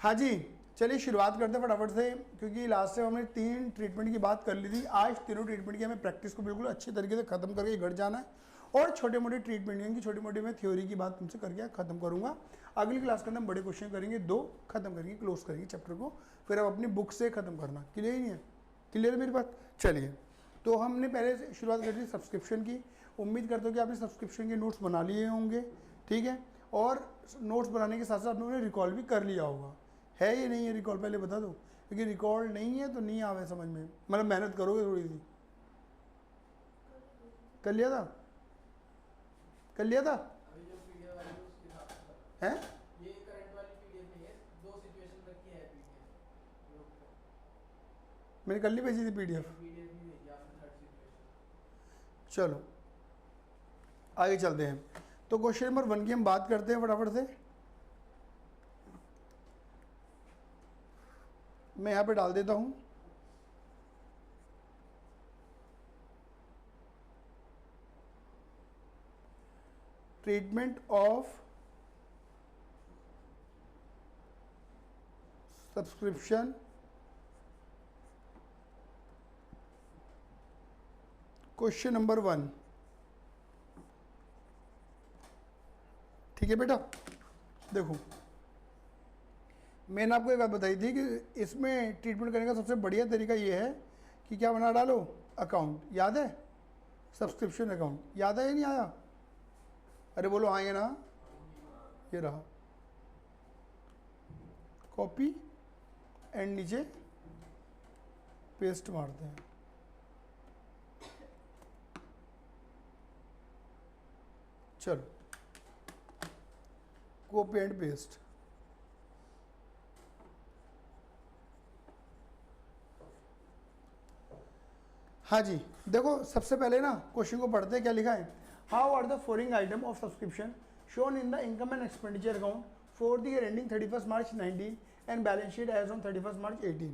हाँ जी, चलिए शुरुआत करते हैं फटाफट से, क्योंकि लास्ट टाइम हमने 3 ट्रीटमेंट की बात कर ली थी। आज तीनों ट्रीटमेंट की हमें प्रैक्टिस को बिल्कुल अच्छे तरीके से खत्म करके घर जाना है, और छोटे मोटे ट्रीटमेंट की छोटी मोटी मैं थ्योरी की बात तुमसे करके खत्म करूंगा। अगली क्लास के अंदर हम बड़े क्वेश्चन करेंगे, 2 खत्म करेंगे, क्लोज करेंगे चैप्टर को, फिर अब अपनी बुक से खत्म करना। क्लियर ही नहीं है? क्लियर है मेरी बात? चलिए, तो हमने पहले से शुरुआत कर दी सब्सक्रिप्शन की। उम्मीद करते हो कि आपने सब्सक्रिप्शन के नोट्स बना लिए होंगे, ठीक है, और नोट्स बनाने के साथ साथ आपने उन्हें रिकॉल भी कर लिया होगा। है या नहीं है रिकॉल? पहले बता दो, क्योंकि रिकॉल नहीं है तो नहीं आवे समझ में, मतलब मेहनत करोगे थोड़ी सी। कर लिया था? कर लिया था? अभी जो पीडीएफ वाली है उसके साथ हैं? ये करंट वाली पीडीएफ नहीं है, 2 सिचुएशन रखी है पीडीएफ। मैंने कल नहीं भेजी थी पीडीएफ? पीडीएफ नहीं भेजी आपने, थर्ड सिचुएशन। चलो आगे चलते हैं। तो क्वेश्चन नंबर 1 की हम बात करते हैं फटाफट से। मैं यहाँ पे डाल देता हूँ, treatment of subscription question number 1। ठीक है बेटा, देखो मैंने आपको एक बात बताई थी कि इसमें ट्रीटमेंट करने का सबसे बढ़िया तरीका ये है कि क्या बना डालो, अकाउंट। याद है? सब्सक्रिप्शन अकाउंट याद है या नहीं आया? अरे बोलो हाँ या ना। ये रहा, कॉपी एंड नीचे पेस्ट मारते हैं। चलो, कॉपी एंड पेस्ट। हाँ जी, देखो सबसे पहले ना क्वेश्चन को पढ़ते हैं। क्या लिखा है? How are the following item of subscription shown in the income and expenditure account for the year ending 31 March 19 and balance sheet as on 31 March 18।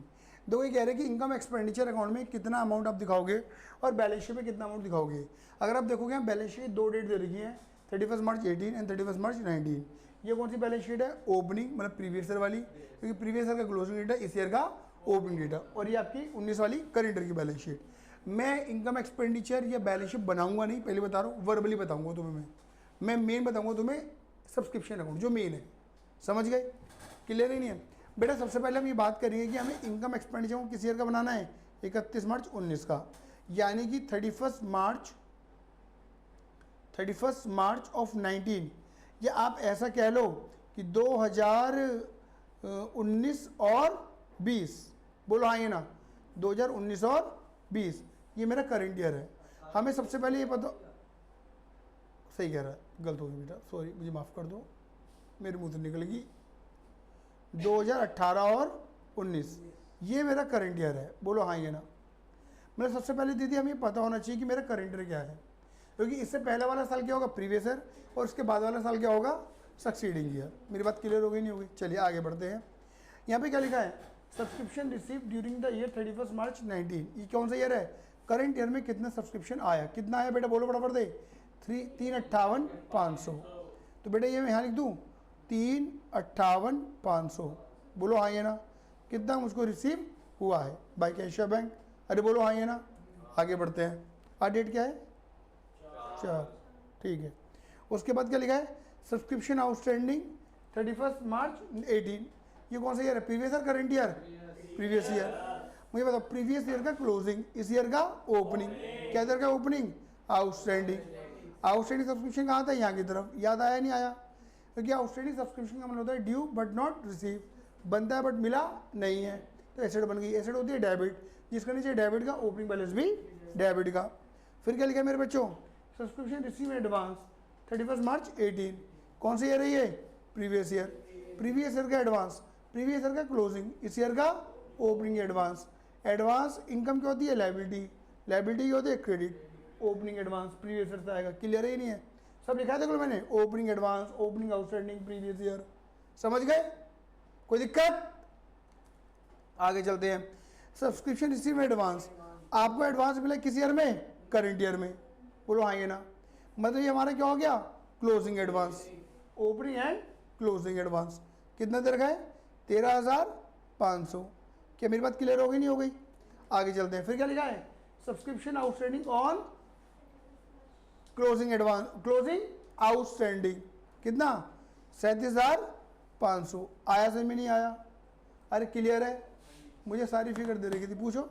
देखो ये कह रहे हैं कि इनकम एक्सपेंडिचर अकाउंट में कितना अमाउंट आप दिखाओगे और बैलेंस शीट में कितना अमाउंट दिखाओगे। अगर आप देखोगे बैलेंस शीट 2 डेट दे रखी है, 31 मार्च 18 एंड 31 मार्च 19। ये कौन सी बैलेंस शीट है? ओपनिंग, मतलब प्रीवियस ईयर वाली, क्योंकि प्रीवियस ईयर का क्लोजिंग डेट है, इस ईयर का ओपनिंग डेट है, और ये आपकी 19 वाली करेंट ईयर की बैलेंस शीट। मैं इनकम एक्सपेंडिचर या बैलेंस शीट बनाऊंगा नहीं, पहले बता रहा हूँ, वर्बली बताऊंगा तुम्हें। मैं मेन बताऊंगा तुम्हें सब्सक्रिप्शन अकाउंट जो मेन है। समझ गए? क्लियर ही नहीं है बेटा? सबसे पहले हम ये बात करेंगे कि हमें इनकम एक्सपेंडिचर को किस ईयर का बनाना है? 31 मार्च 19 का, यानी कि 31 मार्च ऑफ 19, या आप ऐसा कह लो कि 2019 और 20। बोलो हाँ ये ना, 2019 और 20 ये मेरा करंट ईयर है। हमें सबसे पहले ये पता, सही कह रहा है, गलत हो गई बेटा, सॉरी, मुझे माफ़ कर दो, मेरे मुंह से निकल गई। 2018 और 19 ये मेरा करंट ईयर है। बोलो हाँ ये ना। मतलब सबसे पहले दीदी हमें पता होना चाहिए कि मेरा करंट ईयर क्या है, क्योंकि इससे पहले वाला साल क्या होगा? प्रीवियस ईयर, और उसके बाद वाला साल क्या होगा? Succeeding year. मेरी बात क्लियर हो गई नहीं होगी? चलिए आगे बढ़ते हैं। यहाँ पे क्या लिखा है? Subscription receive during the year 31 March 19। ये कौन सा ईयर है? करंट ईयर में कितना सब्सक्रिप्शन आया? कितना आया बेटा? बोलो बराबर दे। 358,500। तो बेटा ये मैं यहाँ लिख दूँ 358,500। बोलो हाँ ये ना। कितना मुझको रिसीव हुआ है बाई कैश या बैंक? अरे बोलो हाँ ये ना। आगे बढ़ते हैं। आज डेट क्या है? 4। ठीक है। उसके बाद क्या लिखा है? Subscription outstanding 31 March 18। ये कौन सा ईयर है? Previous year, current year? Previous year. मुझे बताओ, प्रीवियस ईयर का क्लोजिंग, इस ईयर का ओपनिंग। क्या ईयर का ओपनिंग? आउटस्टैंडिंग। आउटस्टैंडिंग सब्सक्रिप्शन कहाँ था? यहाँ की तरफ। याद आया नहीं आया? क्योंकि आउटस्टैंडिंग सब्सक्रिप्शन का मतलब होता है ड्यू बट नॉट रिसीव, बनता है बट मिला नहीं है, तो एसेट बन गई। एसेट होती है डेबिट, जिसका नीचे डेबिट का, ओपनिंग बैलेंस भी डेबिट का। फिर क्या लिखा है मेरे बच्चों? Subscription receive advance 31 March 18। कौन सा ईयर है ये? Previous year. प्रीवियस ईयर का एडवांस, प्रीवियस ईयर का क्लोजिंग, इस ईयर का ओपनिंग एडवांस। एडवांस इनकम क्या होती है? लायबिलिटी। लायबिलिटी क्या होती है? Credit. Opening advance previous year से आएगा। क्लियर ही नहीं है? सब लिखा है देखो मैंने, opening advance, opening outstanding, previous year. समझ गए? कोई दिक्कत? आगे चलते हैं। सब्सक्रिप्शन रिसीव एडवांस, आपको एडवांस मिला किस ईयर में? करंट ईयर में। बोलो हाँ ये ना। मतलब ये हमारा क्या हो गया? Closing advance. Opening and closing advance कितना दे रखा है? 13,500। क्या मेरी बात क्लियर हो गई नहीं हो गई? आगे चलते हैं। फिर क्या लिखा है? Subscription outstanding on closing advance, closing outstanding कितना? 37,500। आया समझ में नहीं आया? अरे क्लियर है? मुझे सारी फिगर दे रही थी, पूछो।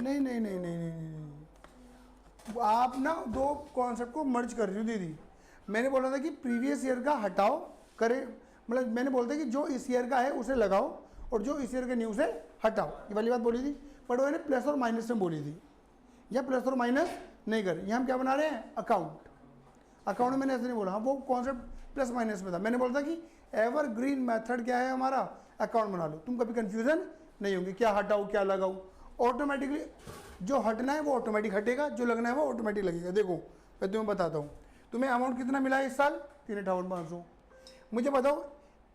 नहीं नहीं नहीं नहीं नहीं नहीं, आप ना दो कॉन्सेप्ट को मर्ज कर रही हो दीदी। मैंने बोला था कि प्रीवियस ईयर का हटाओ करे, मतलब मैंने बोला था कि जो इस ईयर का है उसे लगाओ और जो इस ईयर के न्यू से हटाओ, ये वाली बात बोली थी। बट मैंने प्लस और माइनस में बोली थी, या प्लस और माइनस नहीं कर। यहाँ हम क्या बना रहे हैं? अकाउंट। अकाउंट में मैंने ऐसे नहीं बोला, हाँ वो कॉन्सेप्ट प्लस माइनस में था। मैंने बोला था कि एवरग्रीन मेथड क्या है हमारा? अकाउंट बना लो, तुम कभी कंफ्यूजन नहीं होंगे क्या हटाओ क्या लगाओ। ऑटोमेटिकली जो हटना है वो ऑटोमेटिक हटेगा, जो लगना है वो ऑटोमेटिक लगेगा। देखो मैं तुम्हें बताता हूँ, तुम्हें अमाउंट कितना मिला है इस साल? 53,500। मुझे बताओ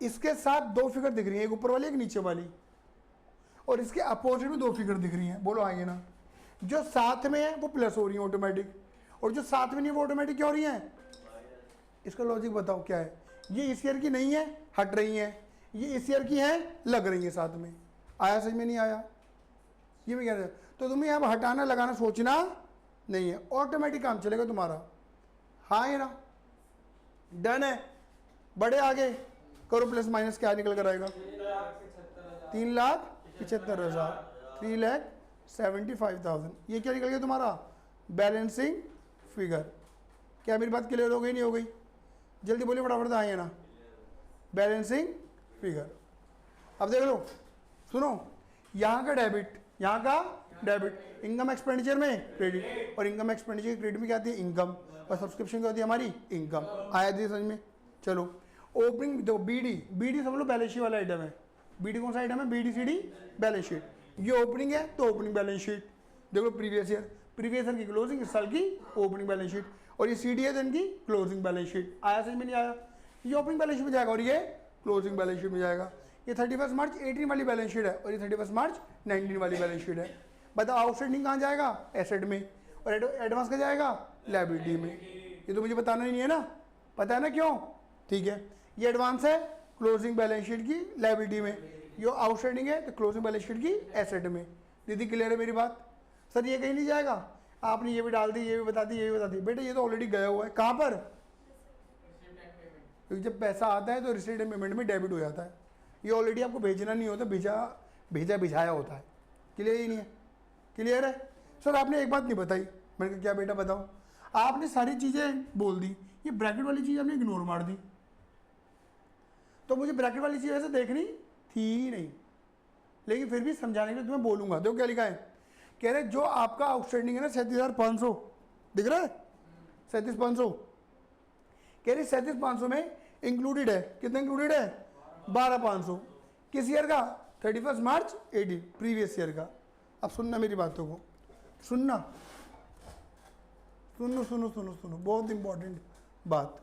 इसके साथ दो फिगर दिख रही है, एक ऊपर वाली एक नीचे वाली, और इसके अपोजिट में दो फिगर दिख रही हैं। बोलो आइए ना, जो साथ में है वो प्लस हो रही है ऑटोमेटिक, और जो साथ में नहीं है वो ऑटोमेटिक क्या हो रही है? इसका लॉजिक बताओ क्या है? ये इस ईयर की नहीं है, हट रही है, ये इस ईयर की है, लग रही है साथ में। आया समझ में नहीं आया? ये मैं कह रहा, तो तुम्हें अब हटाना लगाना सोचना नहीं है, ऑटोमेटिक काम चलेगा तुम्हारा। हाँ ये ना, डन है। बड़े आगे करो, प्लस माइनस क्या निकल कर आएगा? 3,75,000, 3,75,000। ये क्या निकल गया तुम्हारा? Balancing figure. क्या मेरी बात क्लियर हो गई नहीं हो गई? जल्दी बोलिए फटाफट, आइए ना। Balancing figure. अब देख लो, सुनो, यहाँ का डेबिट, यहाँ का डेबिट, इनकम एक्सपेंडिचर में क्रेडिट, और इनकम एक्सपेंडिचर क्रेडिट में क्या आती है? इनकम, और सब्सक्रिप्शन क्या होती है हमारी? इनकम। आया थी समझ में? चलो ओपनिंग दो, बीडी, बीडी समझ लो बैलेंस शीट वाला आइटम है। बीडी कौन सा आइटम है? बीडीसीडी बैलेंस शीट। ये ओपनिंग है तो ओपनिंग बैलेंस शीट। देखो प्रीवियस ईयर, प्रीवियस ईयर की क्लोजिंग, इस साल की ओपनिंग बैलेंस शीट, और ये सीडी है दिन की क्लोजिंग बैलेंस शीट। आया समझ में नहीं आया? ये ओपनिंग बैलेंस शीट में जाएगा और ये क्लोजिंग बैलेंस शीट में जाएगा। ये 31 मार्च 18 वाली बैलेंस शीट है और ये 31 मार्च 19 वाली बैलेंस शीट है। बताओ आउटस्टैंडिंग कहाँ जाएगा? एसेट में, और एडवांस का जाएगा लायबिलिटी में। ये तो मुझे बताना ही नहीं है ना, पता है ना क्यों? ठीक है, ये एडवांस है क्लोजिंग बैलेंस शीट की लायबिलिटी में, ये आउटस्टैंडिंग है तो क्लोजिंग बैलेंस शीट की एसेट में। दीदी क्लियर है मेरी बात? सर ये कहीं नहीं जाएगा, आपने ये भी डाल दी, ये भी बता दी, ये भी बता दी। बेटा ये तो ऑलरेडी गया हुआ है, कहाँ पर? क्योंकि जब पैसा आता है तो रिसीट एंड पेमेंट में डेबिट हो जाता है। ये ऑलरेडी आपको भेजना नहीं होता, भिजाया होता है। क्लियर ही नहीं है? क्लियर है? सर आपने एक बात नहीं बताई। मैंने कहा क्या बेटा बताओ? आपने सारी चीज़ें बोल दी, ये ब्रैकेट वाली चीज़ आपने इग्नोर मार दी। तो मुझे ब्रैकेट वाली चीज़ ऐसे देखनी थी ही नहीं, लेकिन फिर भी समझाने के लिए तुम्हें बोलूँगा। देखो क्या लिखा है, कह रहे जो आपका आउटस्टैंडिंग है ना 37,500, दिख रहा है? 37,500 कह रही 37,500 में इंक्लूडेड है, कितना इंक्लूडेड है? 12,500। किस ईयर का? 31 मार्च 18, प्रीवियस ईयर का। अब सुनना मेरी बातों को, सुनना, सुनो सुनो सुनो सुनो, बहुत इंपॉर्टेंट बात।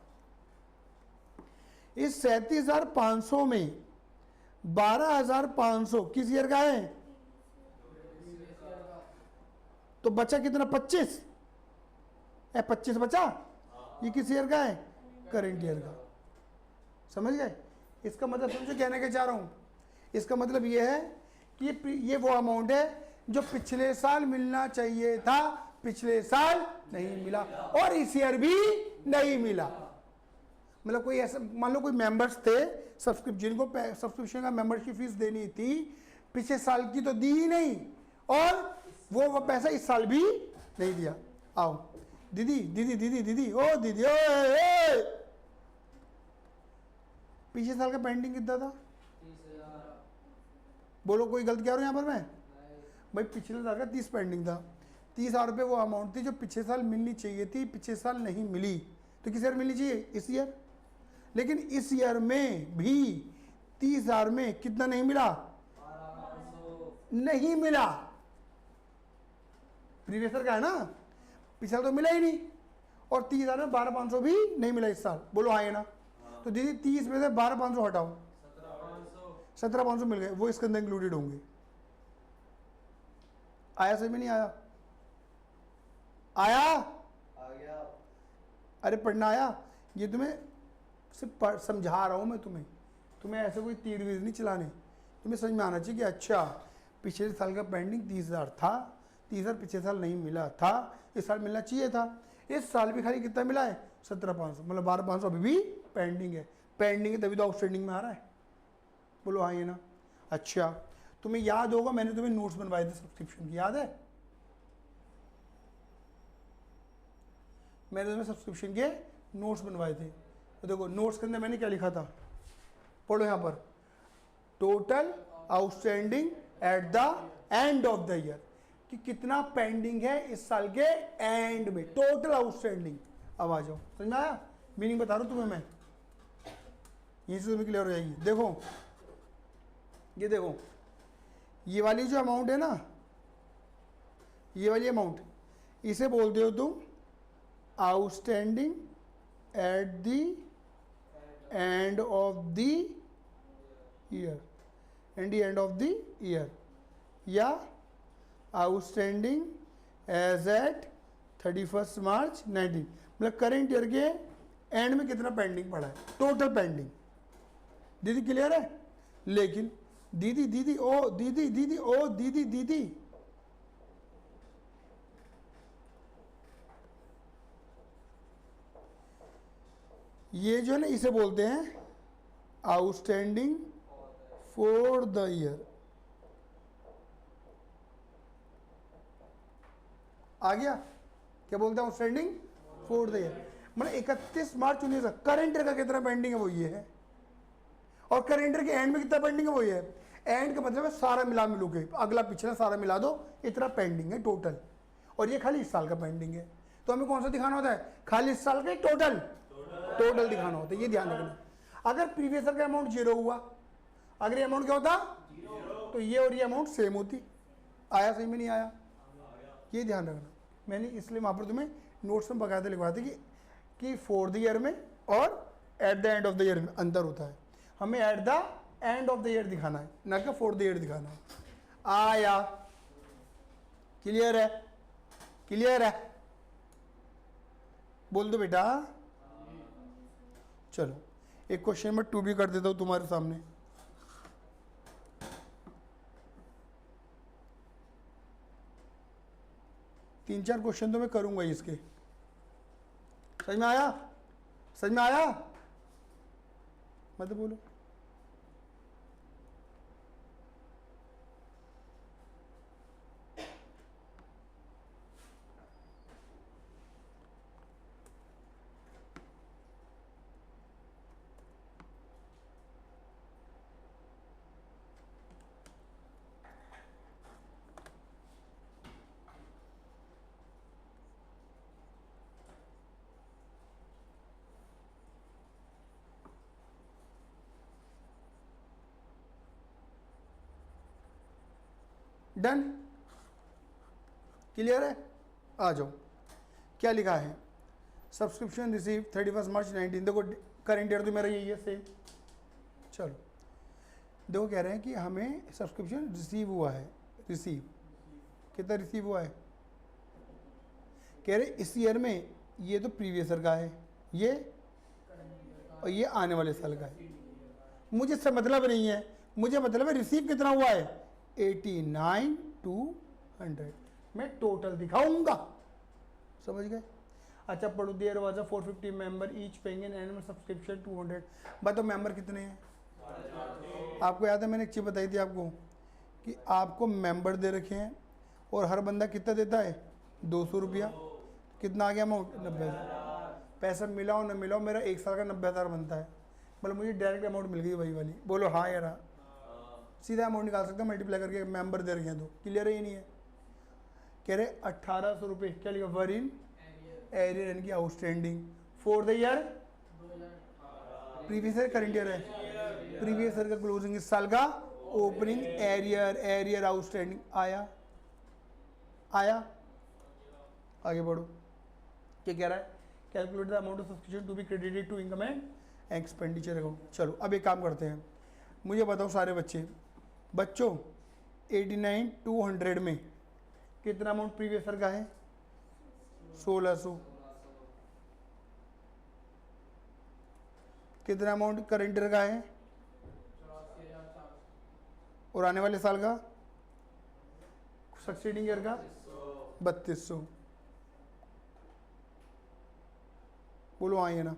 इस 37,500 में 12,500 किस ईयर का है? तो बचा कितना? 25 है, 25 बचा। ये किस ईयर का है? करंट ईयर का। समझ गए? इसका मतलब समझो कहने के चाह रहा हूं, इसका मतलब ये है कि ये वो अमाउंट है जो पिछले साल मिलना चाहिए था, पिछले साल नहीं मिला, और इस ईयर भी नहीं मिला। मतलब कोई ऐसा, मान लो कोई मेंबर्स थे जिनको सब्सक्रिप्शन का मेंबरशिप फीस देनी थी, पिछले साल की तो दी ही नहीं, और वो पैसा इस साल भी नहीं दिया। आओ दीदी दीदी दीदी दीदी, ओ दीदी, ओ पिछले साल का पेंडिंग कितना था? 30,000। बोलो कोई गलत क्या हो रहा है यहाँ पर? मैं भाई पिछले साल का 30 पेंडिंग था, 30,000 रुपये वो अमाउंट थी जो पिछले साल मिलनी चाहिए थी, पिछले साल नहीं मिली। तो किस ईयर मिलनी चाहिए? इस ईयर। लेकिन इस ईयर में भी 30,000 में कितना नहीं मिला? 12,500 नहीं मिला। प्रीवियस ईयर का है ना, पिछला तो मिला ही नहीं, और 30,000 में 12,500 भी नहीं मिला इस साल। बोलो हाँ है ना? तो दीदी 30 में से 12,500 हटाओ, 17,500 मिल गए, वो इसके अंदर इंक्लूडेड होंगे। आया समझ में नहीं आया? आया? आ गया। अरे पढ़ना आया? ये तुम्हें सिर्फ समझा रहा हूँ मैं तुम्हें ऐसे कोई तीर वीर नहीं चलाने। तुम्हें समझ में आना चाहिए कि अच्छा पिछले साल का पेंडिंग 30,000 था, 30,000 पिछले साल नहीं मिला था, इस साल मिलना चाहिए था, इस साल भी खाली कितना मिला है 17,500, मतलब 12,500 अभी भी पेंडिंग है। पेंडिंग है तभी तो आउटस्टैंडिंग में आ रहा है। बोलो हाँ ये ना। अच्छा तुम्हें याद होगा मैंने तुम्हें नोट्स बनवाए थे सब्सक्रिप्शन की, याद है? मैंने तुम्हें सब्सक्रिप्शन के नोट्स बनवाए थे। तो देखो नोट्स के अंदर मैंने क्या लिखा था, पढ़ो यहाँ पर, total outstanding at the end of the year, कि कितना पेंडिंग है इस साल के एंड में, टोटल आउटस्टैंडिंग। अब आ जाओ, समझ में आया? मीनिंग बता रहा हूँ तुम्हें मैं, यहीं से तुम्हें क्लियर हो जाएगी। देखो ये देखो, ये वाली जो अमाउंट है ना, ये वाली अमाउंट, इसे बोलते हो तुम outstanding at the end of the year, and the end of the year, या आउटस्टैंडिंग एज एट 31 मार्च 19, मतलब करेंट ईयर के एंड में कितना पेंडिंग पड़ा है, टोटल पेंडिंग। दीदी क्लियर है? लेकिन दीदी दीदी ओ दीदी दीदी ओ दीदी दीदी, ये जो है ना इसे बोलते हैं आउटस्टैंडिंग फॉर द ईयर। आ गया? क्या बोलते हैं आउटस्टैंडिंग फॉर द ईयर, मतलब 31 मार्च 19, करेंट ईयर का कितना पेंडिंग है वो ये है, और करेंट ईयर के एंड में कितना पेंडिंग है वो ये है। एंड का मतलब है सारा मिला मिलू के, अगला पिछला सारा मिला दो, इतना पेंडिंग है टोटल, और ये खाली इस साल का पेंडिंग है। तो हमें कौन सा दिखाना होता है? खाली इस साल का टोटल टोटल दिखाना होता है, ये ध्यान रखना। अगर प्रीवियस ईयर का अमाउंट 0 हुआ, अगर ये अमाउंट क्या होता, तो ये और ये अमाउंट सेम होती। आया सही में? नहीं आया? ये ध्यान रखना। मैंने इसलिए वहाँ पर तुम्हें नोट्स में बकायदा लिखवाया था कि फॉर द ईयर में और eight the end of the year में अंतर होता है। हमें eight the end of the year दिखाना है, ना कि फॉर द ईयर दिखाना है। आया? क्लियर है? क्लियर है? बोल दो बेटा। चलो एक क्वेश्चन नंबर 2 भी कर देता हूँ तुम्हारे सामने। तीन चार क्वेश्चन तो मैं करूंगा इसके। समझ में आया? समझ में आया? मतलब बोलो। डन? क्लियर है? आ जाओ। क्या लिखा है? Subscription receive 31 March 19। देखो करेंट ईयर तो मेरा यही है सेम। चलो देखो कह रहे हैं कि हमें सब्सक्रिप्शन रिसीव हुआ है। रिसीव कितना रिसीव हुआ है? कह रहे इस ईयर में, ये तो प्रीवियस ईयर का है ये, और ये आने वाले साल का है। मुझे इससे मतलब नहीं है, मुझे मतलब है रिसीव कितना हुआ है 89,200। मैं टोटल दिखाऊंगा, समझ गए? अच्छा पढ़ो, there was a 450 member each paying an annual subscription 200। बताओ मेंबर कितने हैं? आपको याद है मैंने एक चीज़ बताई थी आपको कि आपको मेंबर दे रखे हैं और हर बंदा कितना देता है 200 रुपया। कितना आ गया अमाउंट? 90,000। पैसा मिला हो न मिला हो, मेरा एक साल का 90,000 बनता है, मतलब मुझे डायरेक्ट अमाउंट मिल गई वही वाली। बोलो हाँ यार? सीधा अमाउंट निकाल सकते हो मल्टीप्लाई करके, मेंबर दे रखे हैं तो। क्लियर है? ये नहीं है? कह रहे 1800 रुपये, क्या लिखा? वर इन एरियर, यानी कि outstanding for the year previous year, current year है। प्रीवियस ईयर का क्लोजिंग इस साल का ओपनिंग एरियर, एरियर आउटस्टैंडिंग। आया? आया? आगे बढ़ो। क्या कह रहा है? Calculate the amount of subscription to be credited to income and expenditure account. चलो अब एक काम करते हैं, मुझे बताओ सारे बच्चों 89,200 में कितना अमाउंट प्रीवियस ईयर का है? 1600। कितना अमाउंट करंट ईयर का है 84,400 और आने वाले साल का सक्सीडिंग ईयर का 3200। बोलो हाँ ये ना,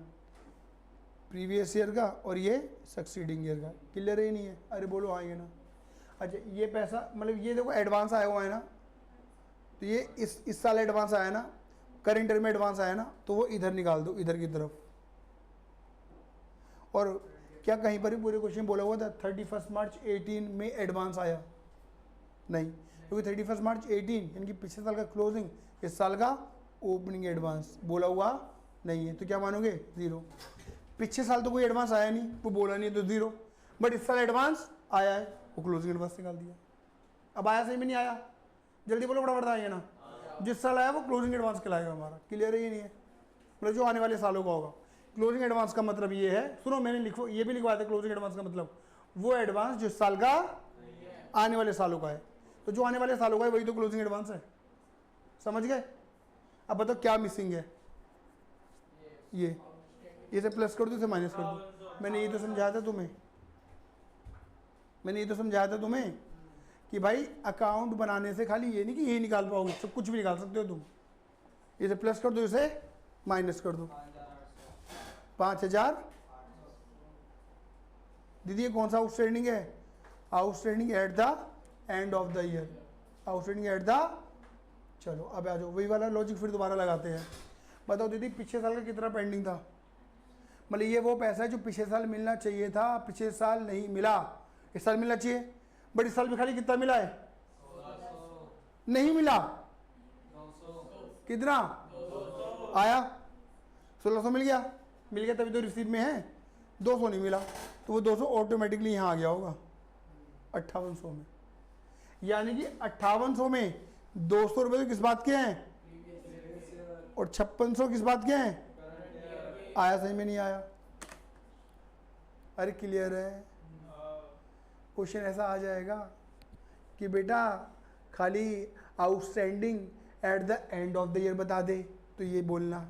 प्रीवियस ईयर का और ये सक्सीडिंग ईयर का। क्लियर ही नहीं है? अरे बोलो हाँ ये ना। अच्छा ये पैसा मतलब ये देखो एडवांस आया हुआ है ना, तो ये इस साल एडवांस आया ना, करंट ईयर में एडवांस आया ना, तो वो इधर निकाल दो, इधर की तरफ। और क्या कहीं पर भी पूरे क्वेश्चन बोला हुआ था 31 मार्च 18 में एडवांस आया? नहीं, क्योंकि 31 मार्च 18 यानी कि पिछले साल का क्लोजिंग, इस साल का ओपनिंग एडवांस बोला हुआ नहीं है, तो क्या मानोगे? 0। पिछले साल तो कोई एडवांस आया नहीं, वो बोला नहीं है, तो 0। बट इस साल एडवांस आया है, वो क्लोजिंग एडवांस निकाल दिया। अब आया सही में नहीं आया? जल्दी बोलो फटाफट आइए ना। जिस साल आया वो क्लोजिंग एडवांस कहलाएगा हमारा। क्लियर है ये नहीं है? मतलब जो आने वाले सालों का होगा। क्लोजिंग एडवांस का मतलब ये है, सुनो मैंने लिखो ये भी लिखवाया था, क्लोजिंग एडवांस का मतलब वो एडवांस जो साल का आने वाले सालों का है। तो जो आने वाले सालों का है वही तो क्लोजिंग एडवांस है। समझ गए? अब बताओ क्या मिसिंग है? ये इसे प्लस कर दो, इसे माइनस कर दो। मैंने ये तो समझाया था तुम्हें, कि भाई अकाउंट बनाने से खाली ये नहीं कि ये निकाल पाओगे, सब कुछ भी निकाल सकते हो तुम। इसे प्लस कर दो, इसे माइनस कर दो। 5,000। दीदी ये कौन सा आउटस्टैंडिंग है? Outstanding at the end of the year. Outstanding at the, चलो अब आ जाओ, वही वाला लॉजिक फिर दोबारा लगाते हैं। बताओ दीदी पिछले साल का कितना पेंडिंग था? मतलब ये वो पैसा है जो पिछले साल मिलना चाहिए था, पिछले साल नहीं मिला, इस साल मिलना चाहिए। बट इस साल भी खाली कितना मिला है? 1600 नहीं मिला। 900 कितना आया? 1600 मिल गया तभी तो रिसीव में है। 200 नहीं मिला, तो वो 200 ऑटोमेटिकली यहाँ आ गया होगा 5800 में। यानी कि 5800 में 200 रुपये तो किस बात के हैं, और 5600 किस बात के हैं? आया सही में नहीं आया? अरे क्लियर है? क्वेश्चन ऐसा आ जाएगा कि बेटा खाली outstanding at the end of the year बता दे, तो ये बोलना।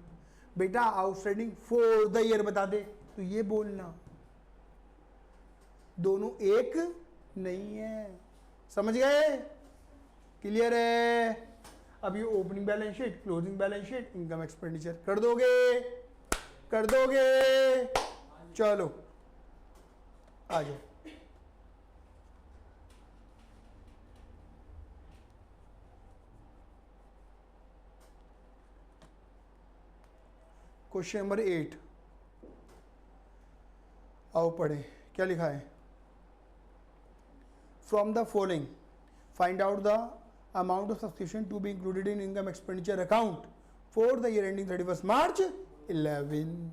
बेटा आउटस्टैंडिंग फॉर द ईयर बता दे, तो ये बोलना। दोनों एक नहीं है। समझ गए? क्लियर है? अब ये opening balance sheet, closing balance sheet, income expenditure कर दोगे? चलो आ जाओ। क्वेश्चन नंबर 8 आओ पढ़े। क्या लिखा है? From the following find out the amount of subscription to be included in income expenditure account for the year ending 31 March 11।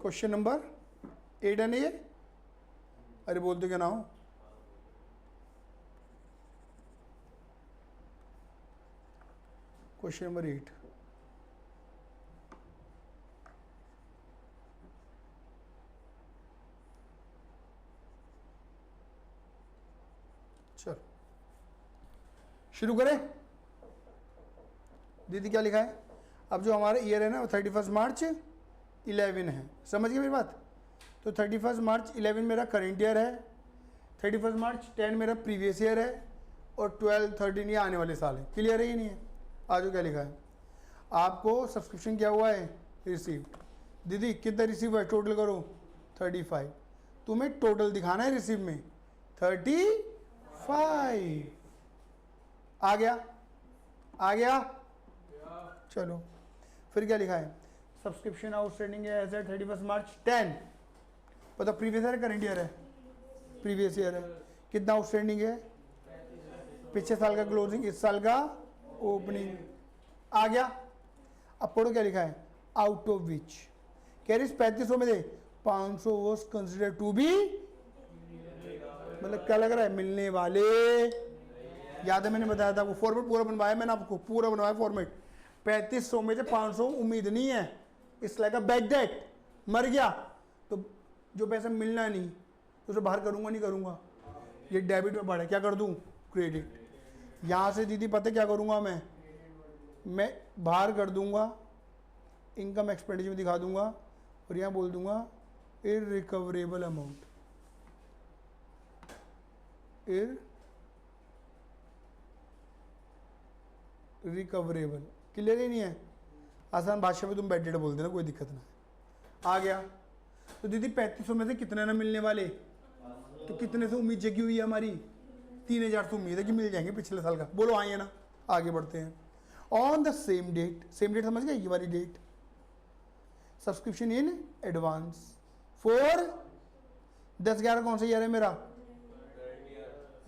Question number 8 है ना ये? अरे बोल दो क्या ना हो? क्वेश्चन नंबर 8 चलो शुरू करें। दीदी क्या लिखा है? अब जो हमारा ईयर है ना वो 31 मार्च 11 है। समझ गए मेरी बात? तो 31 मार्च 11 मेरा करंट ईयर है, 31 मार्च 10 मेरा प्रीवियस ईयर है, और 12 13 ये आने वाले साल है। क्लियर है ये नहीं है? आज क्या लिखा है? आपको सब्सक्रिप्शन क्या हुआ है? रिसीव। दीदी कितना रिसीव है? टोटल करो 35। तुम्हें टोटल दिखाना है रिसीव में 35। आ गया? चलो फिर क्या लिखा है? सब्सक्रिप्शन आउटस्टैंडिंग है एज एट 31 मार्च 10। पता प्रीवियस ईयर है करंट ईयर है? प्रीवियस ईयर है। कितना आउटस्टैंडिंग है? पिछले साल का क्लोजिंग, इस साल का ओपनिंग। आ गया? अब पढ़ो क्या लिखा है? आउट ऑफ विच कह रही 3500 में दे 500 वॉज कंसिडर टू बी, मतलब क्या लग रहा है? मिलने वाले। याद है मैंने बताया था, वो फॉर्मेट पूरा बनवाया मैंने आपको, पूरा बनवाया फॉर्मेट। 3500 में से 500 उम्मीद नहीं है, इस लाइक बैक डेट, मर गया तो जो पैसा मिलना नहीं तो उसे बाहर करूंगा नहीं करूंगा? ये डेबिट में पड़ा है, क्या कर दूं? क्रेडिट। यहाँ से दीदी पता क्या करूँगा मैं बाहर कर दूंगा, इनकम एक्सपेंडिचर में दिखा दूंगा और यहाँ बोल दूंगा इररिकवरेबल अमाउंट, इररिकवरेबल। क्लियर ही नहीं है? आसान भाषा में तुम बैठे बोल देना, कोई दिक्कत ना। आ गया। तो दीदी 3500 में से कितने ना मिलने वाले, तो कितने से उम्मीद जगी हुई है हमारी? 3000 से उम्मीद है कि मिल जाएंगे पिछले साल का। बोलो हाँ या ना? आगे बढ़ते हैं। On the same date, same date समझ गए, ये वाली date, subscription in advance for 10/11 कौन सा ईयर है मेरा?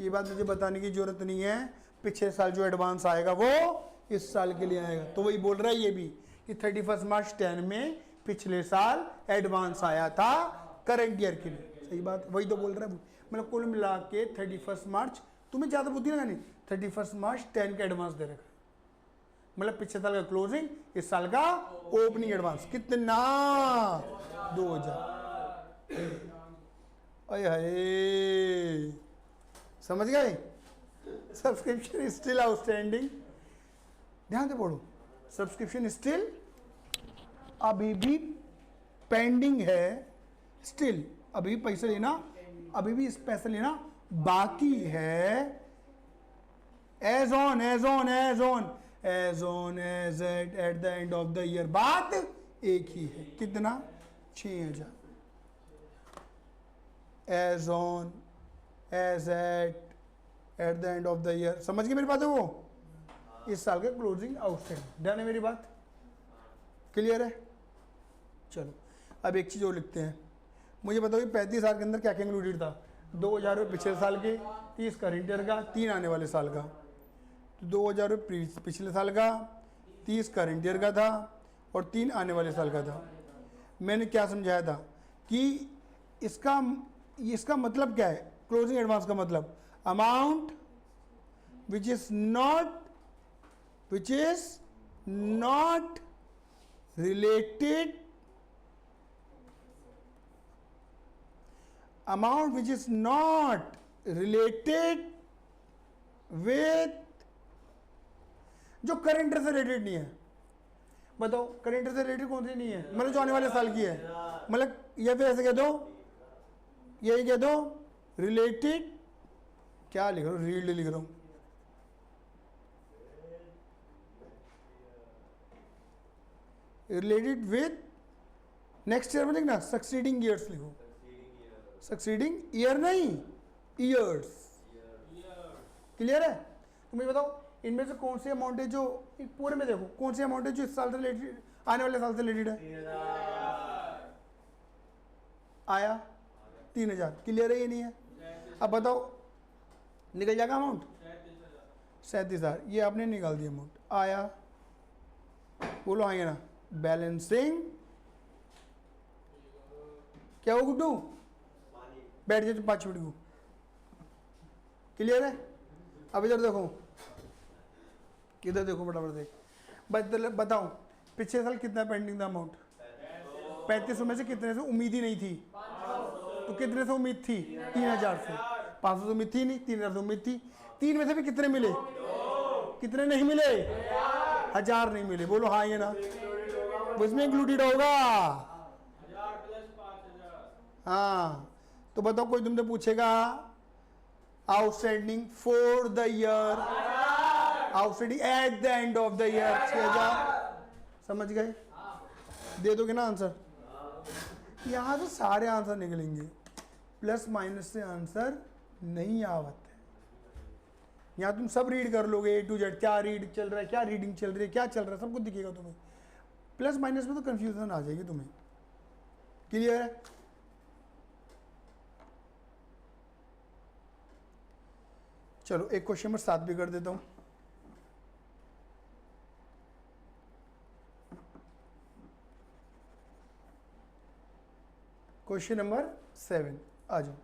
ये बात मुझे बताने की जरूरत नहीं है, पिछले साल जो एडवांस आएगा वो इस साल के लिए आएगा। तो वही बोल रहा है ये भी कि 31 मार्च 10 में पिछले साल एडवांस आया था करंट ईयर के लिए। सही बात, वही तो बोल रहा है। मतलब कुल मिला के 31 मार्च, तुम्हें ज़्यादा बुद्धि लगानी, 31 मार्च 10 का एडवांस दे रखा, मतलब पिछले साल का क्लोजिंग, इस साल का ओपनिंग एडवांस। कितना? 2000। अरे हाय, समझ गए? सब्सक्रिप्शन स्टिल आउटस्टैंडिंग, ध्यान से पढ़ो। सब्सक्रिप्शन स्टिल अभी भी पेंडिंग है, स्टिल अभी पैसे लेना, अभी भी इस पैसे लेना बाकी है। As on as at the end of the year, बात एक ही है। कितना? 6000। As on as at the end of the year, समझ गए मेरी बात है? वो इस साल का क्लोजिंग आउटस्टैंडिंग। डन है मेरी बात? क्लियर है? चलो अब एक चीज़ और लिखते हैं। मुझे बताओ 35 साल के अंदर क्या क्या इंक्लूडेड था? 2000 रुपये पिछले साल के, 30 करंट ईयर का, 3 आने वाले साल का। तो 2000 रुपये पिछले साल का, 30 करंट ईयर का था और 3 आने वाले साल का था। मैंने क्या समझाया था कि इसका मतलब क्या है? क्लोजिंग एडवांस का मतलब amount which is not related, amount which is not related with, जो करंट से रिलेटेड नहीं है। बताओ करंट से रिलेटेड कौन सी नहीं है? मतलब जो आने वाले साल की है। मतलब या फिर ऐसे कह दो, यही कह दो रिलेटेड, क्या लिख रहा हूँ? रील्ड लिख रहा हूँ। रिलेटेड विथ, नेक्स्ट ईयर में लिखना सक्सीडिंग ईयर्स लिखो। सक्सीडिंग ईयर नहीं, ईयर्स। क्लियर है? तो मुझे बताओ इनमें से कौन सी अमाउंट है जो पूरे में, देखो कौन सी अमाउंट है जो इस साल से रिलेटेड, आने वाले साल से रिलेटेड है? आया 3000। क्लियर है? ये नहीं है? अब बताओ निकल जाएगा अमाउंट 37,000। ये आपने निकाल दिया अमाउंट। आया, बोलो आएगा ना? बैलेंसिंग क्या हो गुड्डू? बैठ जाए 5 मिनट को। क्लियर है? अब इधर देखो, किधर देखो, फटाफट देख। बताओ पिछले साल कितना पेंडिंग था अमाउंट? 3500 में से कितने से उम्मीद ही नहीं थी? तो कितने से उम्मीद थी? 3000 से। 500 से उम्मीद थी नहीं, 3000 से उम्मीद थी। 3 में से भी कितने मिले? कितने नहीं मिले? 1000 नहीं मिले। बोलो हाँ या ना? उसमें इंक्लूडेड होगा। 1000 + 5000। हाँ, तो बताओ कोई तुमसे पूछेगा outstanding for the year, outstanding at the end of the year 6000। समझ गए? दे दोगे ना आंसर? यहाँ तो सारे आंसर निकलेंगे, प्लस माइनस से आंसर नहीं आवत है। यहाँ तुम सब रीड कर लोगे A to Z, क्या रीड चल रहा है, क्या रीडिंग चल रही है, क्या चल रहा है, सब कुछ दिखेगा तुम्हें। प्लस माइनस में तो कंफ्यूजन आ जाएगी तुम्हें। क्लियर है? चलो एक क्वेश्चन नंबर 7 भी कर देता हूं। क्वेश्चन नंबर 7 आ जाओ।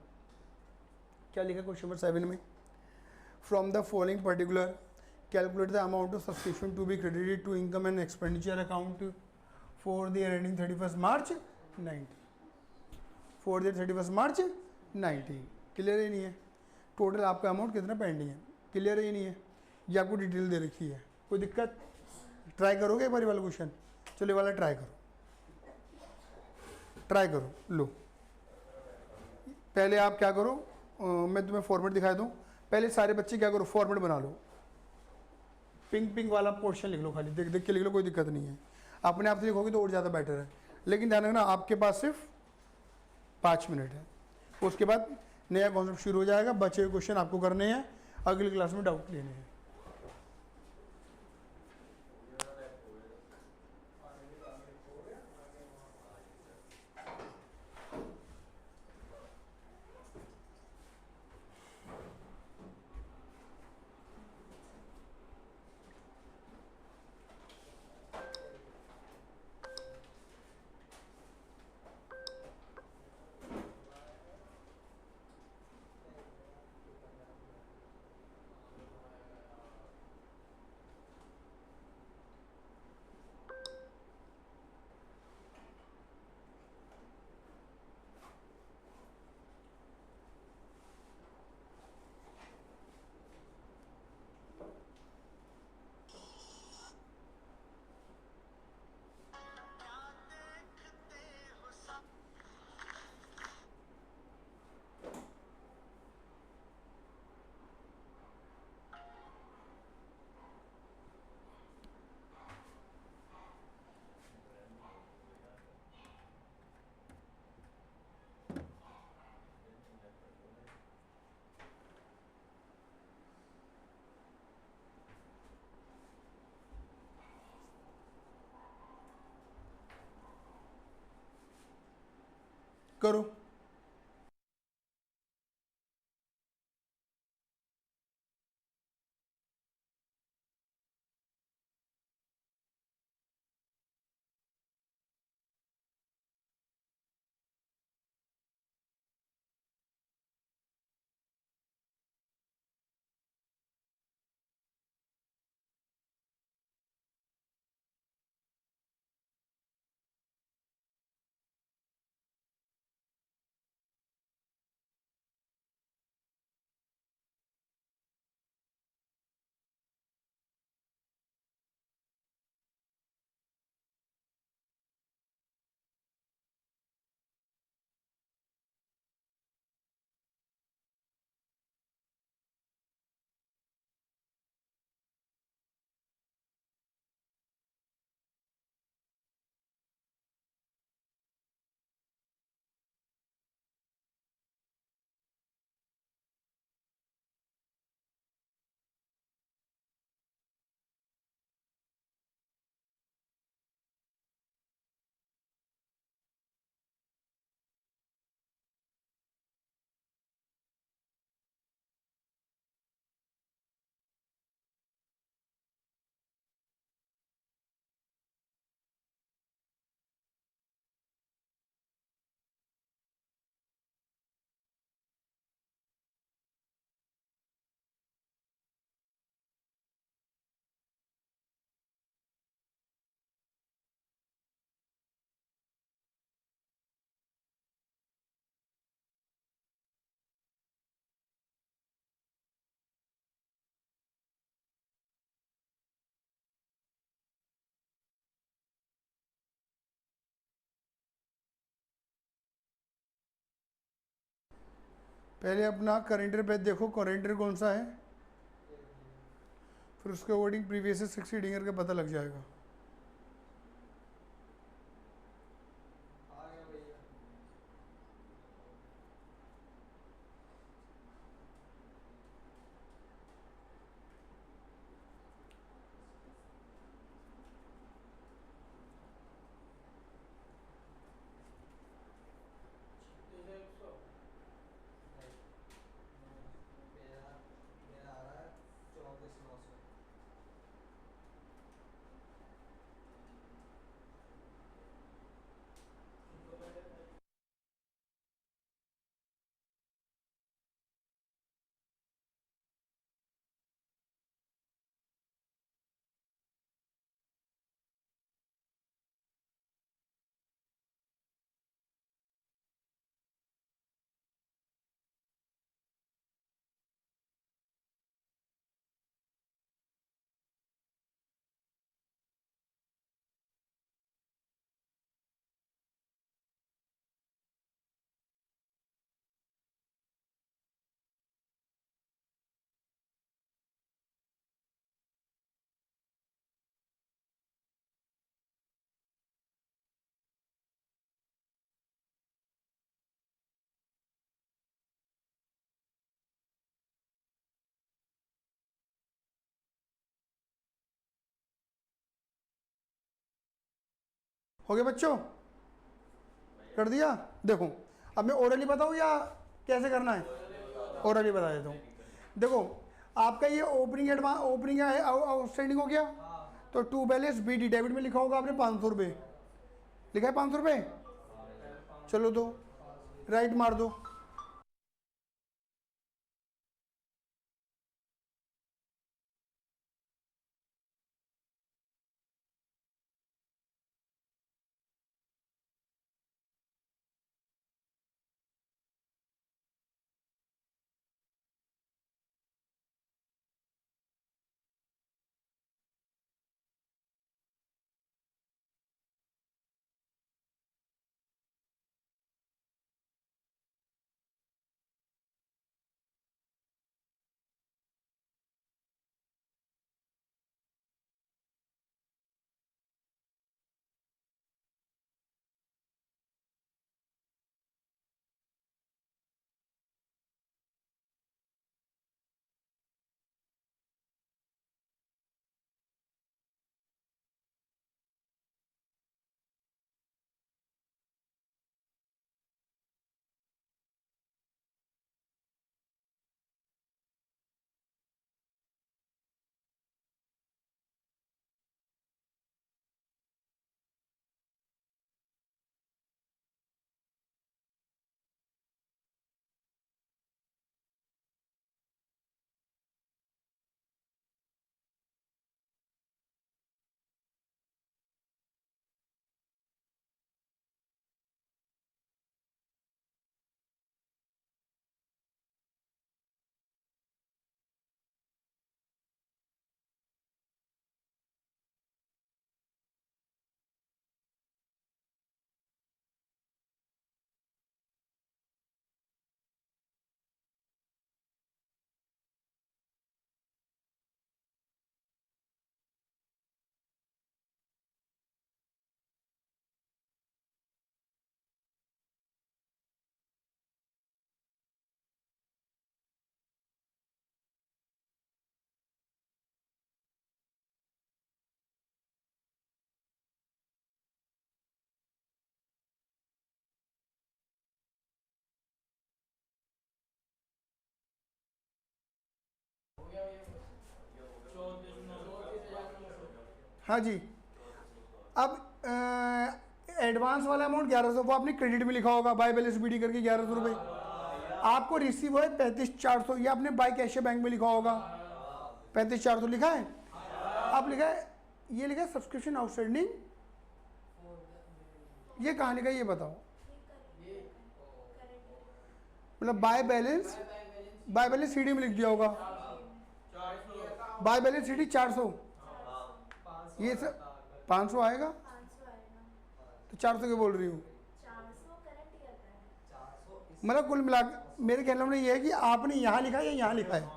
क्या लिखा क्वेश्चन नंबर 7 में? From the following particular calculate the amount of subscription to be credited to income and expenditure account for the year ending 31 March 90। For the 31 March 90। Clear ही नहीं है? टोटल आपका amount कितना pending है, clear है ये नहीं है, ये आपको डिटेल दे रखी है, कोई दिक्कत? ट्राई करोगे एक बार ये वाला क्वेश्चन? चलो ये वाला ट्राई करो, ट्राई करो। लो पहले आप क्या करो, मैं तुम्हें फॉर्मेट दिखा दूँ। पहले सारे बच्चे क्या करो, फॉर्मेट बना लो, पिंक पिंक वाला पोर्शन लिख लो, खाली देख देख के लिख लो, कोई दिक्कत नहीं है। अपने आप से लिखोगे तो और ज़्यादा बेटर है, लेकिन ध्यान रखना आपके पास सिर्फ 5 मिनट है, उसके बाद नया कॉन्सेप्ट शुरू हो जाएगा। बचे हुए क्वेश्चन आपको करने हैं, अगली क्लास में डाउट लेने हैं। करो। पहले अपना करेंटर पेज देखो, करेंटर कौन सा है, फिर उसके अकॉर्डिंग प्रीवियस से सक्सीडिंग करके पता लग जाएगा। आ गया भैया। मेरा मेरा आ रहा है 34,900। हो गया बच्चों, कर दिया। देखो अब मैं ओरली बताऊँ या कैसे करना है? ओरली बता देता हूँ। देखो आपका ये ओपनिंग एडवांस ओपनिंग आउटस्टैंडिंग हो गया, तो to balance B D debit में लिखा होगा आपने 500 रुपये, लिखा है 500 रुपये। चलो दो, राइट मार दो। हाँ जी। अब एडवांस वाला अमाउंट 1100 वो आपने क्रेडिट में लिखा होगा, बाय बैलेंस बीडी करके 1100 रुपये। आपको रिसीव है 35,400, ये आपने बाय कैश बैंक में लिखा होगा 35,400 लिखा है। आप लिखा है, ये लिखा है सब्सक्रिप्शन आउटस्टैंडिंग, ये कहाँ लिखा है ये बताओ? मतलब बाय बैलेंस सीडी में लिख दिया होगा, बाय बैलेंस सीडी 400, ये सब 500 आएगा, तो 400 के बोल रही हूँ। मतलब कुल मिला मेरे कहने में ये है कि आपने यहाँ लिखा है या यहाँ लिखा है?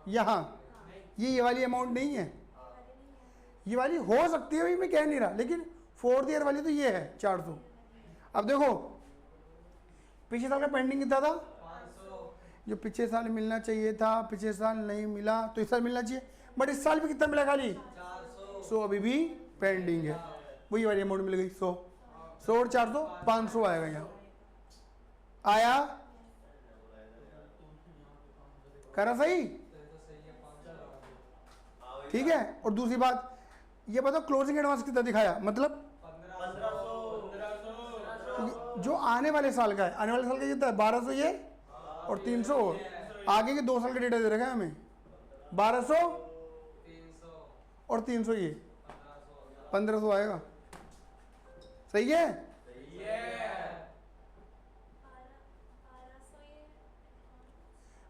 यहाँ, ये वाली अमाउंट नहीं है, ये वाली हो सकती है भाई, मैं कह नहीं रहा, लेकिन 4th ईयर वाली तो ये है 400। अब देखो पिछले साल का पेंडिंग कितना था? जो पिछले साल मिलना चाहिए था, पिछले साल नहीं मिला, तो इस साल मिलना चाहिए, बट इस साल भी कितना मिला खाली 100, अभी भी पेंडिंग है, वही वाली अमाउंट मिल गई 100 और 400 500 आएगा यहाँ। आया करा सही? ठीक है। और दूसरी बात ये बताओ क्लोजिंग एडवांस कितना दिखाया, मतलब जो आने वाले साल का है, आने वाले साल का कितना है 1200 ये और 300 और आगे के 2 साल का डेटा दे रखा है हमें, 1200 और 300 ये 1500 आएगा। सही है?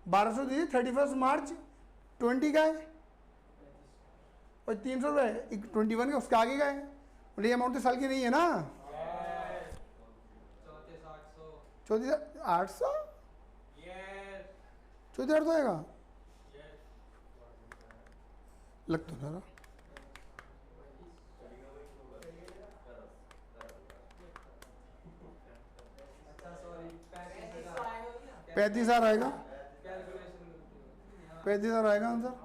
1200 दीजिए 31 मार्च 20 का है और 300 रुपये 21 का उसका आगे का है, और ये अमाउंट तो साल की नहीं है ना। 34,800 34,800 आएगा, लग तो ना रहा। 35,000 आएगा, 35,000 आएगा आंसर।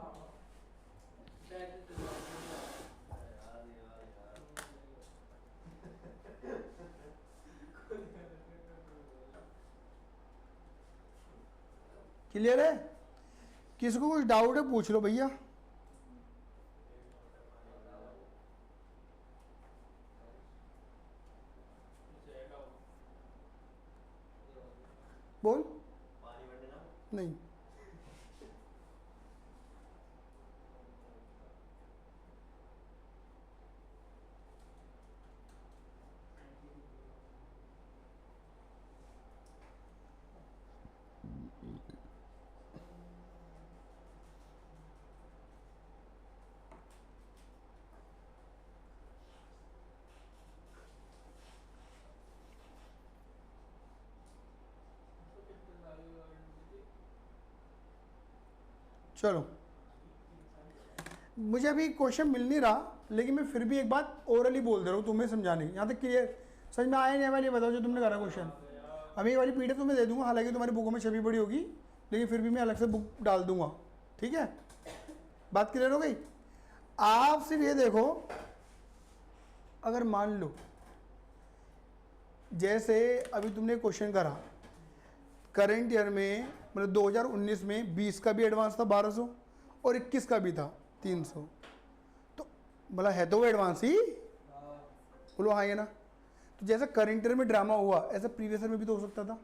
क्लियर है? किसको कुछ डाउट है पूछ लो भैया। बोल। नहीं, चलो मुझे अभी क्वेश्चन मिल नहीं रहा, लेकिन मैं फिर भी एक बात ओरली बोल दे रहा हूँ तुम्हें समझाने। यहाँ तक क्लियर समझ में आया नहीं वाली बताओ जो तुमने करा क्वेश्चन। अभी ये वाली पीडीएफ तुम्हें दे दूंगा, हालांकि तुम्हारी बुकों में छपी पड़ी होगी, लेकिन फिर भी मैं अलग से बुक डाल दूंगा। ठीक है, बात क्लियर हो गई? आप सिर्फ ये देखो, अगर मान लो जैसे अभी तुमने क्वेश्चन करा करंट ईयर में, मतलब 2019 में 20 का भी एडवांस था 1200 और 21 का भी था 300, तो मतलब है तो वो एडवांस ही, बोलो हाँ, ये ना। तो जैसा करंट ईयर में ड्रामा हुआ, ऐसा प्रीवियस ईयर में भी तो हो सकता था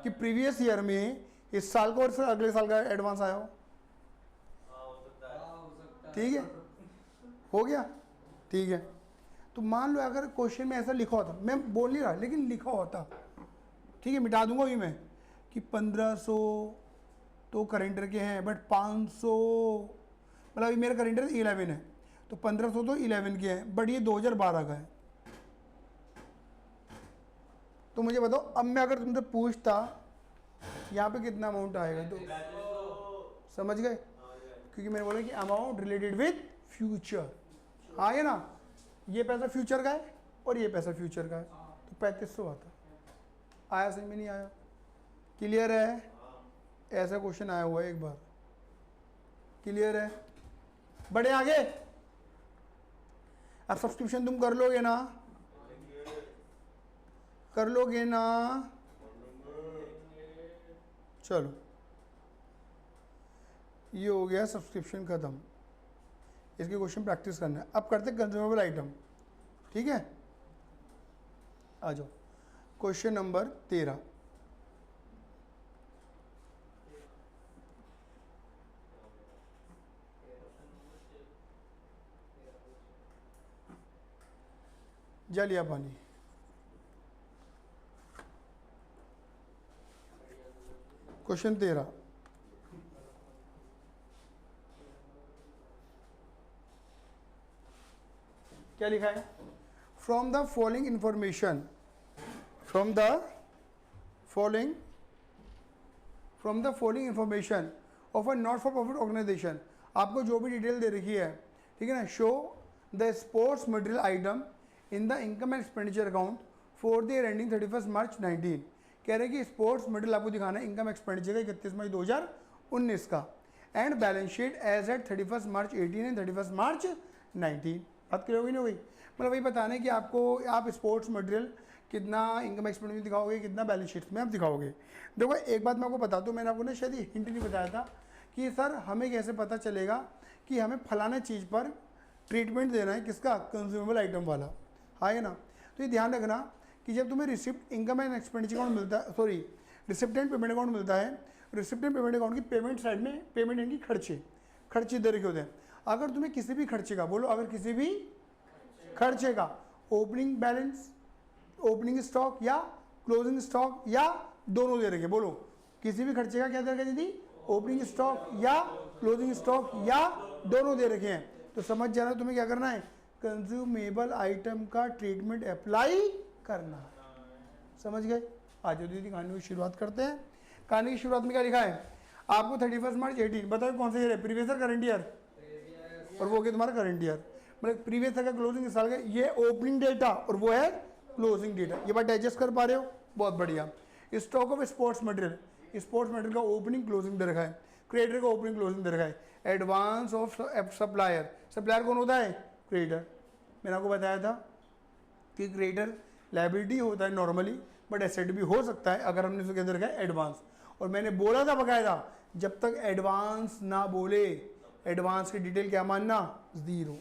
कि प्रीवियस ईयर में इस साल का और अगले साल का एडवांस आया हो। ठीक है, हो गया? ठीक है, तो मान लो अगर क्वेश्चन में ऐसा लिखा होता, मैं बोल नहीं रहा लेकिन लिखा होता, ठीक है, मिटा दूंगा अभी मैं, कि 1500 तो करंट ईयर के हैं, बट 500, मतलब अभी मेरा करंट ईयर 11 है, तो 1500 तो 11 के हैं, बट ये 2012 का है। तो मुझे बताओ, अब मैं अगर तुमसे पूछता यहाँ पे कितना अमाउंट आएगा, तो समझ गए? क्योंकि मैंने बोला कि अमाउंट रिलेटेड विथ फ्यूचर, हाँ है ना, ये पैसा फ्यूचर का है और ये पैसा फ्यूचर का है, तो 3500 आता। आया समझ में? नहीं आया? क्लियर है? ऐसा क्वेश्चन आया हुआ है एक बार। क्लियर है? बढ़े आगे? अब सब्सक्रिप्शन तुम कर लोगे ना? कर लोगे ना? चलो, ये हो गया सब्सक्रिप्शन खत्म। इसके क्वेश्चन प्रैक्टिस करना है। अब करते हैं कंज्यूमेबल आइटम। ठीक है, आ जाओ क्वेश्चन नंबर 13। जल या पानी? क्वेश्चन 13, क्या लिखा है? From the following information, from the following information of a not for profit organisation, आपको जो भी डिटेल दे रखी है, ठीक है ना, show the sports material item in the income and expenditure account for the year ending 31 March 19। कह रहे हैं कि स्पोर्ट्स मटेरियल आपको दिखाना है इनकम एक्सपेंडिचर का 31 मई 2019 का, and balance sheet as at 31 March 18 and 31 March 19। बात क्लियर होगी नहीं होगी? मतलब वही बताना है कि आपको आप स्पोर्ट्स मटेरियल कितना इनकम एक्सपेंडिचर दिखाओगे, कितना बैलेंस शीट में आप दिखाओगे। देखो एक बात मैं आपको बता दूँ, मैंने आपको ना शायद हिंट नहीं बताया था कि सर हमें कैसे पता चलेगा कि हमें फलाना चीज़ पर ट्रीटमेंट देना है, किसका? कंज्यूमेबल आइटम वाला, हाँ है ना। तो ये ध्यान रखना कि जब तुम्हें receipt income and expenditure account मिलता है, sorry receipt and payment account मिलता है, रिसिप्ट एंड पेमेंट अकाउंट की पेमेंट साइड में पेमेंट इनकी खर्चे दे रखे होते हैं। अगर तुम्हें किसी भी खर्चे का, बोलो अगर किसी भी खर्चे का ओपनिंग बैलेंस, ओपनिंग स्टॉक या क्लोजिंग स्टॉक या दोनों दे रखे, बोलो किसी भी खर्चे का क्या दे रखा है दीदी? ओपनिंग स्टॉक या क्लोजिंग स्टॉक या दोनों दे रखे हैं, तो समझ जाना तुम्हें क्या करना है, कंज्यूमेबल आइटम का ट्रीटमेंट अप्लाई करना है। समझ गए? आज दीदी कहानी की शुरुआत करते हैं। कहानी की शुरुआत में क्या लिखा है आपको? 31 मार्च 18, बताओ कौन सा ईयर है? Previous year, current year? और वो क्या तुम्हारा करंट ईयर, मतलब प्रीवियस ईयर का क्लोजिंग साल का ये ओपनिंग डेटा और वो है क्लोजिंग डेटा। ये बात डाइजेस्ट कर पा रहे हो? बहुत बढ़िया। Stock of sports material, sports material का ओपनिंग क्लोजिंग दे रखा है, क्रेडिटर का ओपनिंग क्लोजिंग दे रखा है। एडवांस ऑफ सप्लायर, सप्लायर कौन होता है? क्रेडिटर। मैंने आपको बताया था कि क्रेडिटर लायबिलिटी होता है नॉर्मली, बट एसेट भी हो सकता है अगर हमने उसके अंदर रखा है एडवांस। और मैंने बोला था बकायदा जब तक एडवांस ना बोले एडवांस की डिटेल क्या मानना, जीरो।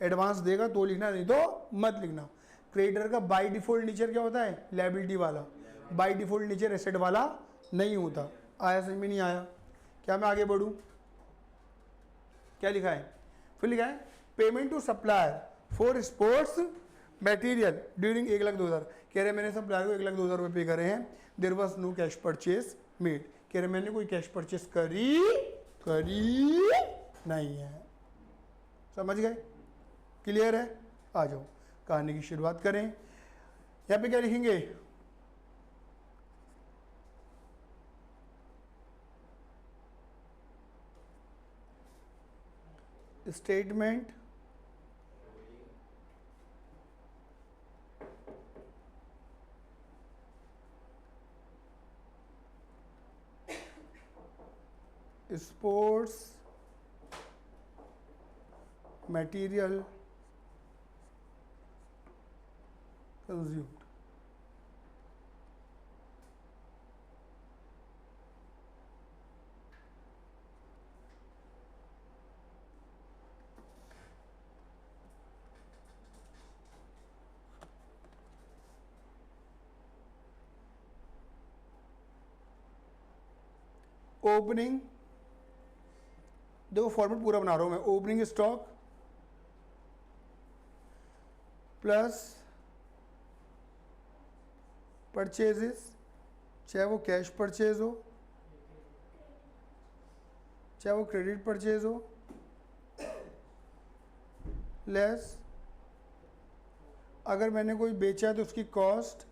एडवांस देगा तो लिखना, नहीं तो मत लिखना। क्रेडिटर का बाय डिफॉल्ट नेचर क्या होता है, लायबिलिटी वाला, बाय डिफॉल्ट नेचर एसेट वाला नहीं होता। आया समझ में, नहीं आया? क्या मैं आगे बढ़ूं? क्या लिखा है, फिर लिखा है payment to supplier for sports material during 1,02,000। कह रहे मैंने सप्लायर को 1,02,000 रुपये पे करे हैं, there was no cash purchase made. कह रहे मैंने कोई कैश परचेज करी नहीं है। समझ गए? क्लियर है? आ जाओ कहानी की शुरुआत करें। यहाँ पे क्या लिखेंगे, statement sports material consumed. Opening, देखो फॉर्मेट पूरा बना रहा हूं मैं, ओपनिंग स्टॉक प्लस परचेजेस, चाहे वो कैश परचेज हो चाहे वो क्रेडिट परचेज हो, लेस अगर मैंने कोई बेचा है तो उसकी कॉस्ट,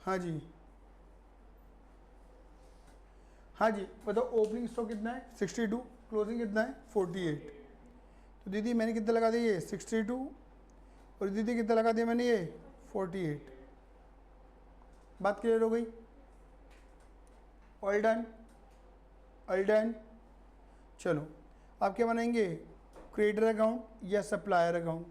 हाँ जी हाँ जी बताओ। ओपनिंग स्टॉक कितना है 62, क्लोजिंग कितना है 48। तो दीदी मैंने कितना लगा दिया ये 62, और दीदी कितना लगा दिया मैंने ये 48। बात क्लियर हो गई? All done, all done. चलो आप क्या बनाएंगे, क्रेडिटर अकाउंट या सप्लायर अकाउंट?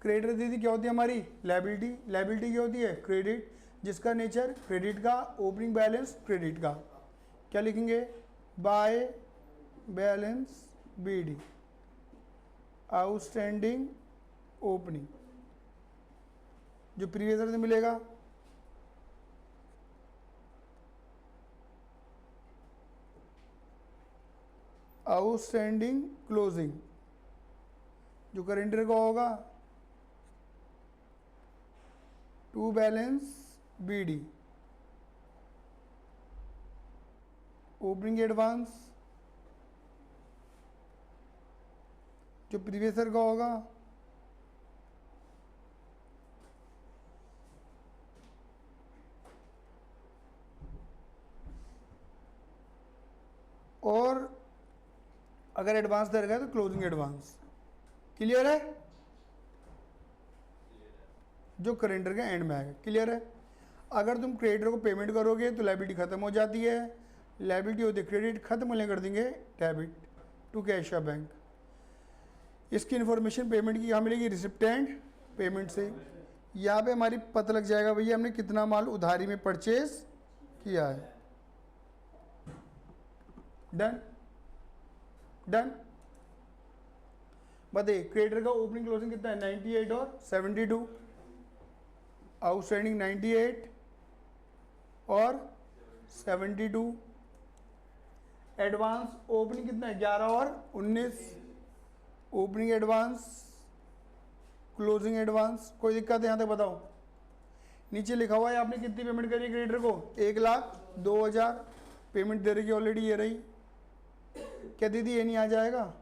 क्रेडिटर दीदी क्या होती है हमारी, लायबिलिटी। लायबिलिटी क्या होती है, क्रेडिट, जिसका नेचर क्रेडिट का, ओपनिंग बैलेंस क्रेडिट का। क्या लिखेंगे, by balance BD, outstanding opening, जो प्रीवियस ईयर से मिलेगा, आउटस्टैंडिंग क्लोजिंग, जो करेंट ईयर का होगा, to balance BD, opening advance, जो प्रीवियस ईयर का होगा, और अगर एडवांस दे रखा है तो क्लोजिंग एडवांस। क्लियर है? जो करेंडर के एंड में आएगा। क्लियर है? अगर तुम क्रेडिटर को पेमेंट करोगे तो लायबिलिटी खत्म हो जाती है, लायबिलिटी होती है क्रेडिट, खत्म होने कर देंगे डेबिट टू कैश या बैंक। इसकी इन्फॉर्मेशन पेमेंट की कहाँ मिलेगी, रिसिप्ट एंड पेमेंट से। यहाँ पे हमारी पता लग जाएगा भैया हमने कितना माल उधारी में परचेज किया है। Done done. बताइए क्रेडिटर का ओपनिंग क्लोजिंग कितना है, 98 और 72, आउटस्टैंडिंग 98 और 72, एडवांस ओपनिंग कितना है 11 और 19, ओपनिंग एडवांस क्लोजिंग एडवांस। कोई दिक्कत है यहाँ तक बताओ? नीचे लिखा हुआ है आपने कितनी पेमेंट करी क्रेडिटर को, 1,02,000 पेमेंट दे रही है ऑलरेडी, ये रही। क्या दीदी ये नहीं आ जाएगा,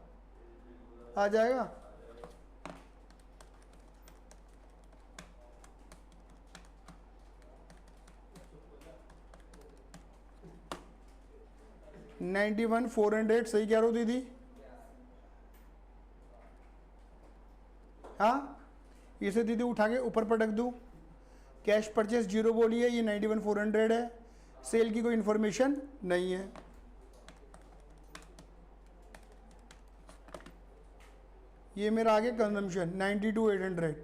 आ जाएगा? 91,400 सही कह रहे हो दीदी? हाँ, इसे दीदी उठा के ऊपर पटक दूँ। कैश परचेस जीरो बोली है, ये 91,400 है। सेल की कोई इन्फॉर्मेशन नहीं है। ये मेरा आगे कंजम्पशन 92,800,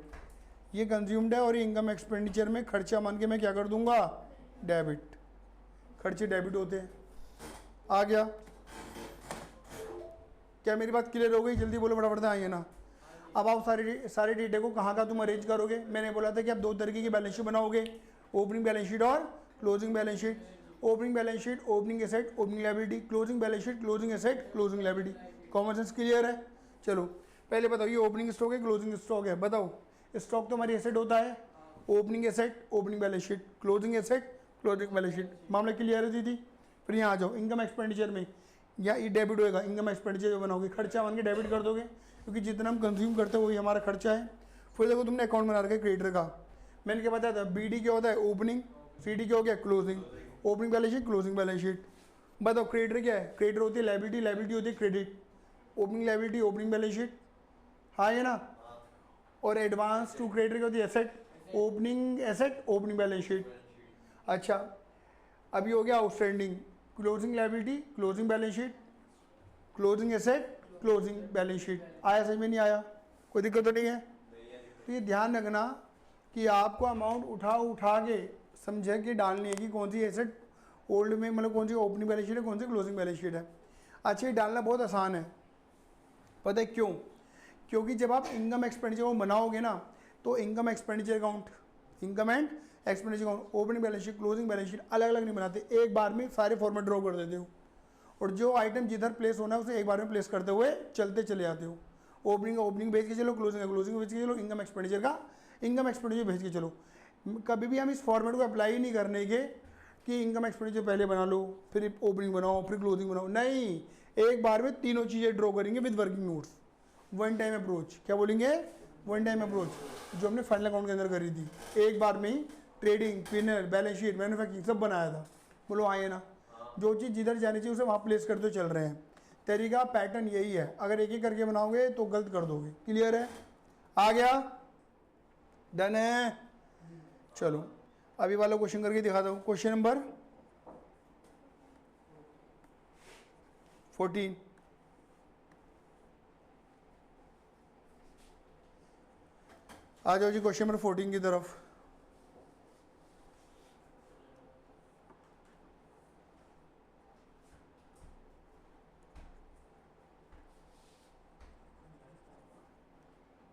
ये कंज्यूम्ड है और ये इनकम एक्सपेंडिचर में खर्चा मान के मैं क्या कर दूंगा, डेबिट। खर्चे डेबिट होते हैं। आ गया? क्या मेरी बात क्लियर हो गई? जल्दी बोलो फटाफट से, आइए ना। अब आप सारे डेटा को कहाँ का तुम अरेंज करोगे? मैंने बोला था कि आप दो तरीके की बैलेंस शीट बनाओगे, ओपनिंग बैलेंस शीट और closing balance sheet. Opening balance sheet opening asset opening liability, closing balance sheet closing asset closing liability. Common sense clear है? चलो पहले बताओ, ये ओपनिंग स्टॉक है क्लोजिंग स्टॉक है? बताओ। स्टॉक तो हमारी एसेट होता है, opening asset opening balance sheet, closing asset closing balance sheet. मामला क्लियर है दीदी? फिर यहाँ आ जाओ इनकम एक्सपेंडिचर में, या ये डेबिट होएगा, इनकम एक्सपेंडिचर जो बनाओगे खर्चा मान के डेबिट कर दोगे, क्योंकि जितना हम कंज्यूम करते हैं वही हमारा खर्चा है। फिर देखो तुमने अकाउंट बना रखा है क्रेडिटर का, मैंने क्या बताया था, BD क्या होता है, ओपनिंग, CD क्या हो गया, closing. Opening balance sheet closing balance sheet. बताओ क्रेडिटर क्या है? क्रेडिटर होती है लायबिलिटी, लायबिलिटी होती है credit. Opening liability opening balance sheet, हाँ है ना। और एडवांस टू क्रेडिटर क्या होती है, asset, opening asset opening balance sheet. अच्छा, अभी हो गया outstanding, closing liability closing balance sheet, closing asset closing balance sheet. आया समझ में? नहीं आया? कोई दिक्कत तो नहीं है? तो ये ध्यान रखना कि आपको अमाउंट उठा के समझे कि डालनी है कि कौन सी एसेट ओल्ड में, मतलब कौन सी ओपनिंग बैलेंस शीट है, कौन सी क्लोजिंग बैलेंस शीट है। अच्छा, ये डालना बहुत आसान है, पता है क्यों? क्योंकि जब आप इनकम एक्सपेंडिचर को बनाओगे ना, तो income expenditure account, income and expenditure account, opening balance sheet closing balance sheet अलग अलग नहीं बनाते, एक बार में सारे फॉर्मेट ड्रॉ कर देते हो, और जो आइटम जिधर प्लेस होना है उसे एक बार में प्लेस करते हुए चलते चले जाते हो। ओपनिंग का ओपनिंग भेज के चलो, क्लोजिंग का क्लोजिंग भेज के चलो, इनकम एक्सपेंडिचर का इनकम एक्सपेंडिचर भेज के चलो। कभी भी हम इस फॉर्मेट को अप्लाई ही नहीं करने के कि इनकम एक्सपेंडिचर पहले बना लो, फिर ओपनिंग बनाओ, फिर क्लोजिंग बनाओ, नहीं, एक बार में तीनों चीज़ें ड्रॉ करेंगे with working notes. One time approach, क्या बोलेंगे, वन टाइम अप्रोच, जो हमने फाइनल अकाउंट के अंदर करी थी, एक बार में ही ट्रेडिंग, पिनर, बैलेंस शीट, मैन्युफैक्चरिंग सब बनाया था। बोलो आए ना? जो चीज़ जिधर जानी चाहिए उसे वहाँ प्लेस करते चल रहे हैं। तरीका पैटर्न यही है, अगर एक एक करके बनाओगे तो गलत कर दोगे। क्लियर है? आ गया? डन है? चलो अभी वाला क्वेश्चन करके दिखाता हूँ। क्वेश्चन नंबर 14, आ जाओ जी क्वेश्चन नंबर 14 की तरफ।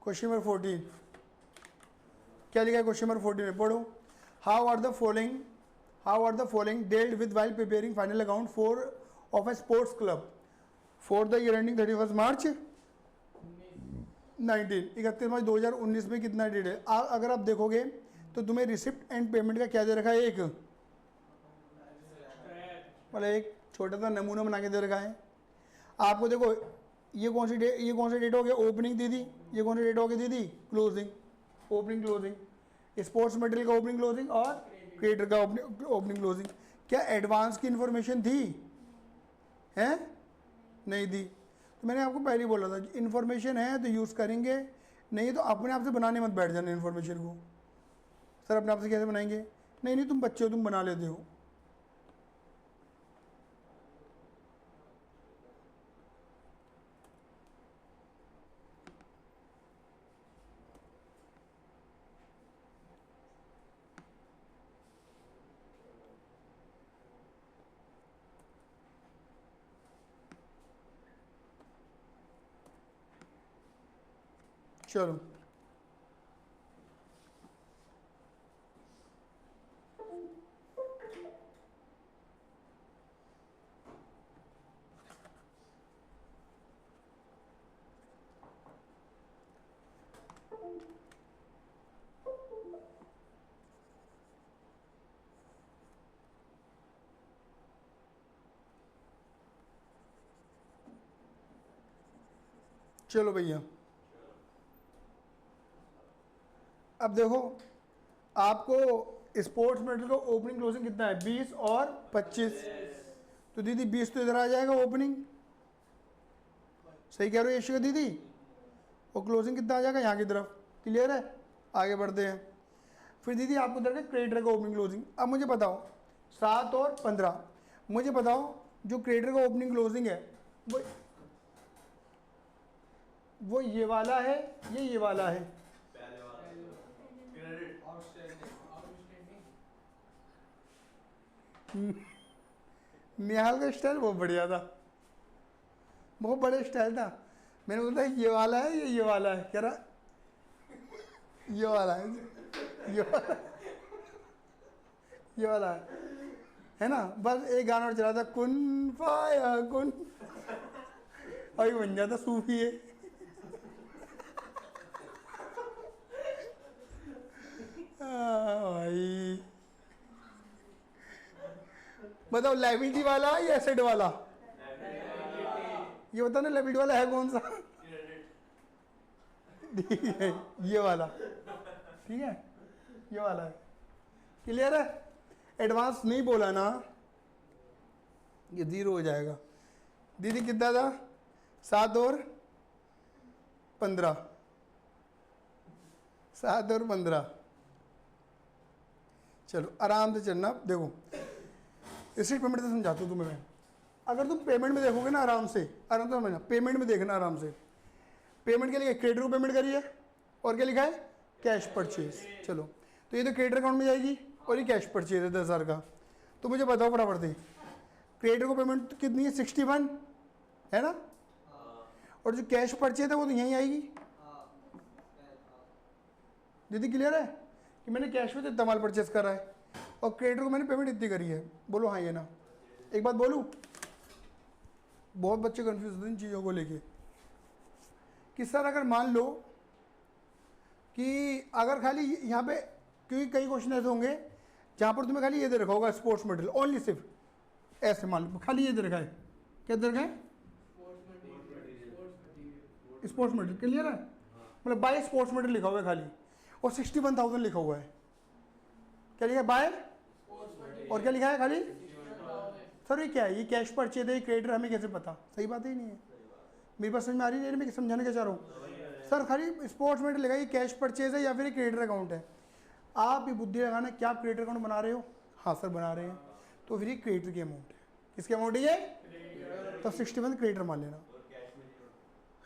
क्वेश्चन नंबर 14 क्या लिखा है? क्वेश्चन नंबर 14 में पढ़ो। How are the following dealt with while preparing final account for of a sports club for the year ending 31 March 31 March 2019 में कितना डेट है? अगर आप देखोगे तो तुम्हें रिसिप्ट एंड पेमेंट का क्या दे रखा है, एक मतलब एक छोटा सा नमूना बना के दे रखा है आपको। देखो ये कौन सी डेट हो गया, ओपनिंग दीदी, ये कौन सी डेट हो गई दीदी, closing, opening closing, sports material का ओपनिंग क्लोजिंग और क्रिएटर का ओपनिंग क्लोजिंग। क्या एडवांस की इन्फॉर्मेशन थी? हैं? नहीं दी। तो मैंने आपको पहले ही बोला था इन्फॉर्मेशन है तो यूज़ करेंगे, नहीं तो अपने आप से बनाने मत बैठ जाना इन्फॉर्मेशन को। सर अपने आप से कैसे बनाएंगे? नहीं तुम बच्चे हो, तुम बना लेते हो। चलो चलो भैया, अब देखो आपको स्पोर्ट्स मेडल का ओपनिंग क्लोजिंग कितना है, 20 और 25, तो दीदी 20 तो इधर आ जाएगा ओपनिंग, सही कह रहे हो यशिका दीदी, और क्लोजिंग कितना आ जाएगा यहाँ की तरफ। क्लियर है, आगे बढ़ते हैं। फिर दीदी आपको दर क्रेडिटर का ओपनिंग क्लोजिंग। अब मुझे बताओ 7 और 15, मुझे बताओ जो क्रेडिटर का ओपनिंग क्लोजिंग है वो ये वाला है, ये वाला है। पहले वाला क्रेडिट निहाल का स्टाइल बहुत बढ़िया था, बहुत बड़ा स्टाइल था। मैंने बोला ये वाला है, ये वाला है, कह रहा ये वाला है, ये वाला, ये वाला है ना। बस एक गाना और चला था, कुन फाया कुन, अभी बन जाता सूफी है। भाई बताओ लाइबिलिटी वाला या एसेट वाला, ये बताओ ना लाइबिलिटी वाला है कौन सा। ठीक है ये वाला, ठीक है ये वाला है। क्लियर है, एडवांस नहीं बोला ना ये 0 हो जाएगा। दीदी कितना था, 7 और 15, 7 और 15। चलो आराम से चलना। देखो स्ट्रीट पेमेंट से समझाता हूँ तुम्हें मैं। अगर तुम पेमेंट में देखोगे ना आराम से समझना, पेमेंट में देखना आराम से। पेमेंट के लिए क्रेडिटर को पेमेंट करिए और क्या लिखा है, कैश परचेज। चलो तो ये तो क्रेडिटर अकाउंट में जाएगी और ये कैश परचेज है 10,000 का। तो मुझे बताओ फटाफट से, क्रेडिटर को पेमेंट कितनी है, 61 है ना, और जो कैश परचेज है वो तो यहीं आएगी। दीदी क्लियर है कि मैंने कैश में तो इतना माल परचेज करा है और क्रेडिटर को मैंने पेमेंट इतनी करी है। बोलो हाँ ये ना। एक बात बोलूँ, बहुत बच्चे कंफ्यूज होते हैं इन चीज़ों को लेके कि सर अगर मान लो कि अगर खाली यहाँ पे, क्योंकि कई क्वेश्चन ऐसे होंगे जहाँ पर तुम्हें खाली ये दे रखा होगा स्पोर्ट्स मटेरियल ओनली, सिर्फ ऐसे मान लो खाली ये दे रखा है, क्या दे रखा है, स्पोर्ट्स मटेरियल। क्लियर है, मतलब बाय स्पोर्ट्स मटेरियल लिखा हुआ है खाली और 61,000 लिखा हुआ है। क्या लिखा है, बाय, और क्या लिखा है खाली। सर ये क्या है, ये कैश परचेज है, क्रेडिटर, हमें कैसे पता। सही बात ही नहीं है, मेरी बात समझ में आ रही है, मैं समझाने क्या चाह रहा हूँ। सर खाली स्पोर्ट्स मटेरियल लिखा है, ये कैश परचेज है या फिर क्रेडिटर अकाउंट है। आप ये बुद्धि लगाना, क्या आप क्रेडिटर अकाउंट बना रहे हो, हाँ सर बना रहे हैं, तो फिर ये क्रेडिटर की अमाउंट है। किसकी अमाउंट है ये, तो 61 क्रेडिटर मान लेना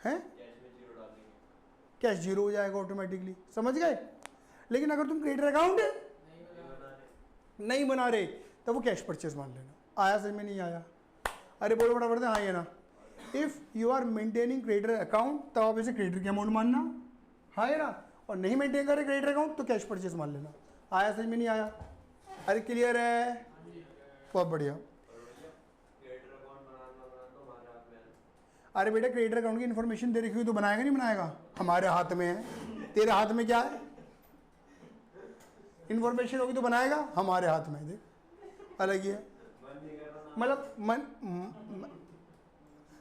है, कैश 0 हो जाएगा ऑटोमेटिकली, समझ गए। लेकिन अगर तुम क्रेडिटर अकाउंट नहीं बना रहे तो वो कैश परचेज मान लेना। आया समझ में, नहीं आया, अरे बोलो बड़ा बढ़ते, हाँ ये ना। If you are maintaining creditor account तब आप इसे क्रेडिटर की अमाउंट मानना, हाँ ये ना, और नहीं मेंटेन करे क्रेडिटर अकाउंट तो कैश परचेज मान लेना। आया समझ में, नहीं आया, अरे क्लियर है, बहुत बढ़िया। अरे बेटा क्रेडिटर अकाउंट की इन्फॉर्मेशन दे रखी हुई तो बनाएगा नहीं बनाएगा, हमारे हाथ में है, तेरे हाथ में क्या है, इन्फॉर्मेशन होगी तो बनाएगा, हमारे हाथ में। देख अलग ही है, मतलब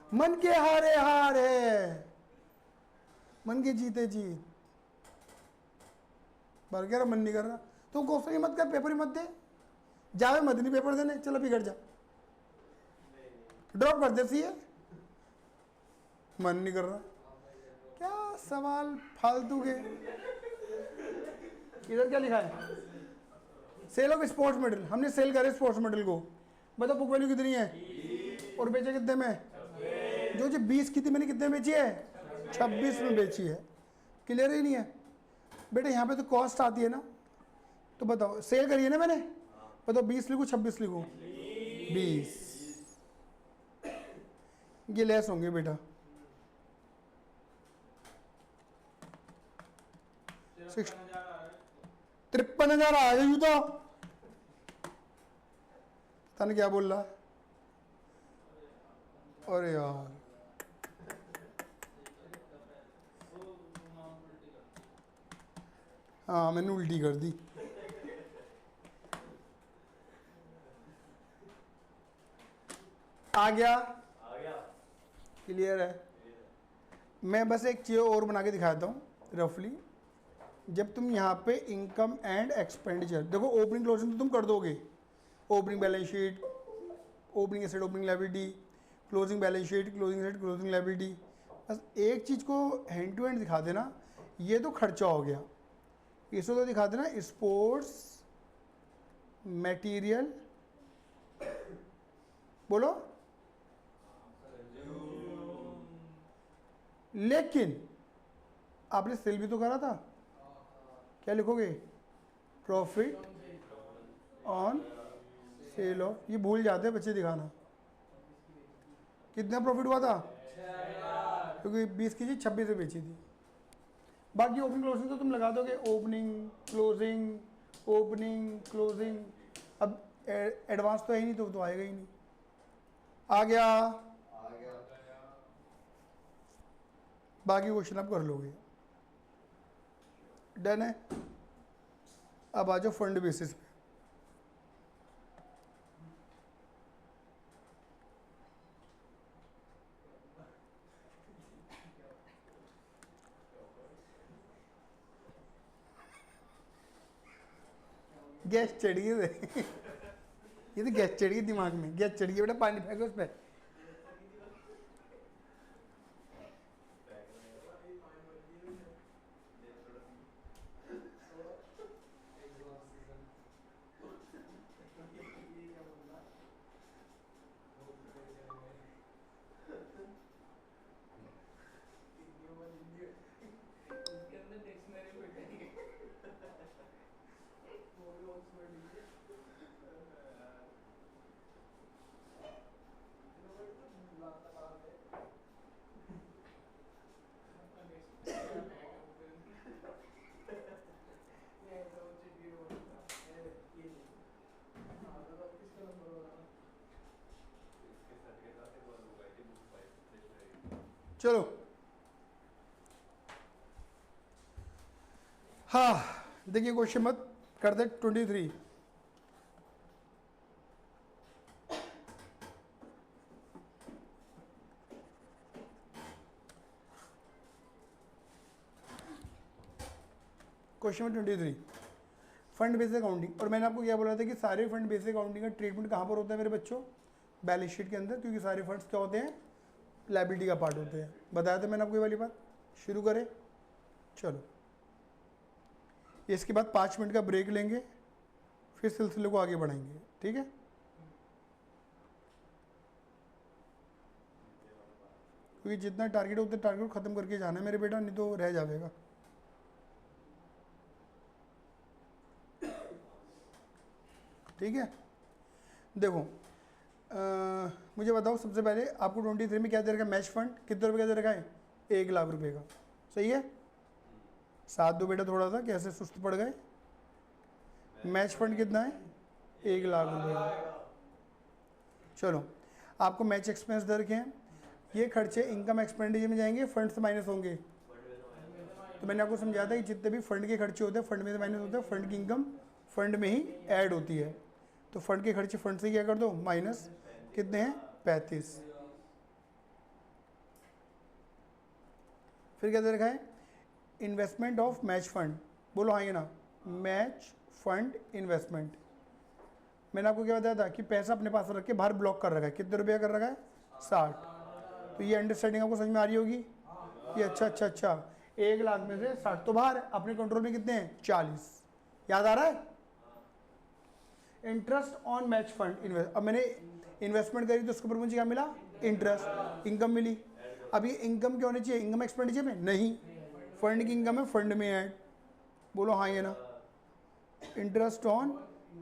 मन के हारे हार है, मन के जीते जीत। बार कह रहा मन नहीं कर रहा, तो क्वेश्चन ही मत कर, पेपर ही मत दे, जावे मत नहीं पेपर देने, चलो बिगड़ जा, ड्रॉप कर दे सी है, मन नहीं कर रहा। क्या सवाल फालतू के। इधर क्या लिखा है, सेल ऑफ स्पोर्ट्स मटेरियल, हमने सेल करे स्पोर्ट्स मटेरियल को, बताओ बुक वैल्यू कितनी है और बेचे कितने में, जो 20 की थी मैंने कितने में बेची है, 26 में बेची है। क्लियर ही नहीं है बेटा, यहाँ पे तो कॉस्ट आती है ना, तो बताओ सेल करी है ना मैंने, बताओ 20 लिखूँ 26 लिखूँ, 20, ये लेस होंगे बेटा, 53,000 आ गई तो पता नहीं क्या बोल रहा है, अरे यार हाँ मैंने उल्टी कर दी। आ गया, क्लियर है। मैं बस एक चीज़ और बना के दिखाता हूँ रफली। जब तुम यहाँ पे इनकम एंड एक्सपेंडिचर देखो, ओपनिंग क्लोजिंग तो तुम कर दोगे, opening balance sheet opening asset, opening liability, closing balance sheet, closing asset, closing liability. बस एक चीज़ को हैंड टू हैंड दिखा देना, ये तो खर्चा हो गया, इसको तो दिखा देना स्पोर्ट्स मटेरियल, बोलो। लेकिन आपने सेल भी तो करा था, क्या लिखोगे? प्रॉफिट ऑन सेल ऑफ, ये भूल जाते हैं बच्चे दिखाना। कितना प्रॉफिट हुआ था? क्योंकि 20 की चीज 26 से बेची थी। बाकी ओपनिंग क्लोजिंग तो तुम लगा दोगे, ओपनिंग क्लोजिंग, ओपनिंग क्लोजिंग। अब एडवांस तो है ही नहीं, तो आएगा ही नहीं। आ गया? बाकी क्वेश्चन आप कर लोगे। डन है? अब आ जाओ फंड बेसिस पे। गैस चढ़ गई है। ये तो गैस चढ़ गई दिमाग में, गैस चढ़ गई बेटा, पानी फेंको उस पर। इसके अंदर डिक्शनरी बैठेगी। वो भी ऑक्सफोर्ड लीजिए। चलो हाँ, देखिए क्वेश्चन मत कर दे 23। Question number 23, fund based accounting. और मैंने आपको क्या बोला था कि सारे फंड बेस्ड अकाउंटिंग का ट्रीटमेंट कहाँ पर होता है मेरे बच्चों? बैलेंस शीट के अंदर, क्योंकि सारे फंड्स क्या होते हैं? लायबिलिटी का पार्ट होते हैं। बताया था मैंने आपको ये वाली बात। शुरू करें? चलो, इसके बाद 5 मिनट का ब्रेक लेंगे, फिर सिलसिले को आगे बढ़ाएंगे, ठीक है? क्योंकि जितना टारगेट है उतना टारगेट खत्म करके जाना है मेरे बेटा, नहीं तो रह जाएगा। ठीक है, देखो मुझे बताओ सबसे पहले आपको 23 में क्या दे रखा है? मैच फंड कितने रुपए का दे रखा है? 1 लाख रुपए का। सही है? साथ दो बेटा थोड़ा सा, कैसे सुस्त पड़ गए। मैच फंड कितना है? 1 लाख रुपए का। चलो, आपको मैच एक्सपेंस दे रखे हैं, ये खर्चे इनकम एक्सपेंडिचर में जाएंगे, फंड से माइनस होंगे। तो मैंने आपको समझाया था कि जितने भी फंड के खर्चे होते हैं फंड में से माइनस होते हैं, फंड की इनकम फंड में ही ऐड होती है। तो फंड के खर्चे फंड से क्या कर दो? माइनस। कितने हैं? 35। फिर क्या दे रखा है? Investment of match fund. बोलो हाँ ये ना, मैच फंड इन्वेस्टमेंट। मैंने आपको क्या बताया था कि पैसा अपने पास रख के बाहर ब्लॉक कर रखा है। कितने रुपया कर रखा है? 60। तो ये अंडरस्टैंडिंग आपको समझ में आ रही होगी कि अच्छा 1 लाख में से 60 तो बाहर, अपने कंट्रोल में कितने हैं? 40। याद आ रहा है? Interest on match fund invest. अब मैंने इन्वेस्टमेंट करी तो उसके ऊपर मुझे क्या मिला? इंटरेस्ट, इनकम मिली। अब ये इनकम क्या होनी चाहिए? इनकम एक्सपेंडिचर में नहीं, फंड की इनकम है, फंड में ऐड। बोलो हाँ ये ना, interest on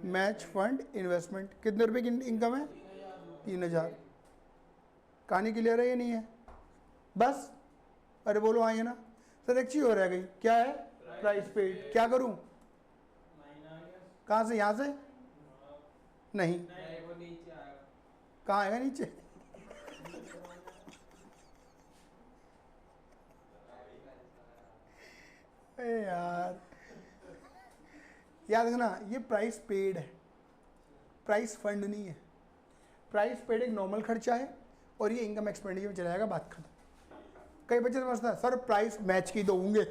match fund investment. कितने रुपए की इनकम है? 3000। कहानी क्लियर है या नहीं है? बस, अरे बोलो हाँ ये ना। सर एक चीज हो रह गई, क्या है? Price paid. क्या करूं? कहाँ से? यहाँ से नहीं, वो नीचे आएगा। कहाँ आएगा नीचे? अरे यार, याद रखना ये प्राइस पेड है, प्राइस फंड नहीं है। प्राइस पेड एक नॉर्मल खर्चा है और ये इनकम एक्सपेंडिचर में चला जाएगा, बात खत्म। कई बच्चे समझता है सर प्राइस मैच की तो होंगे।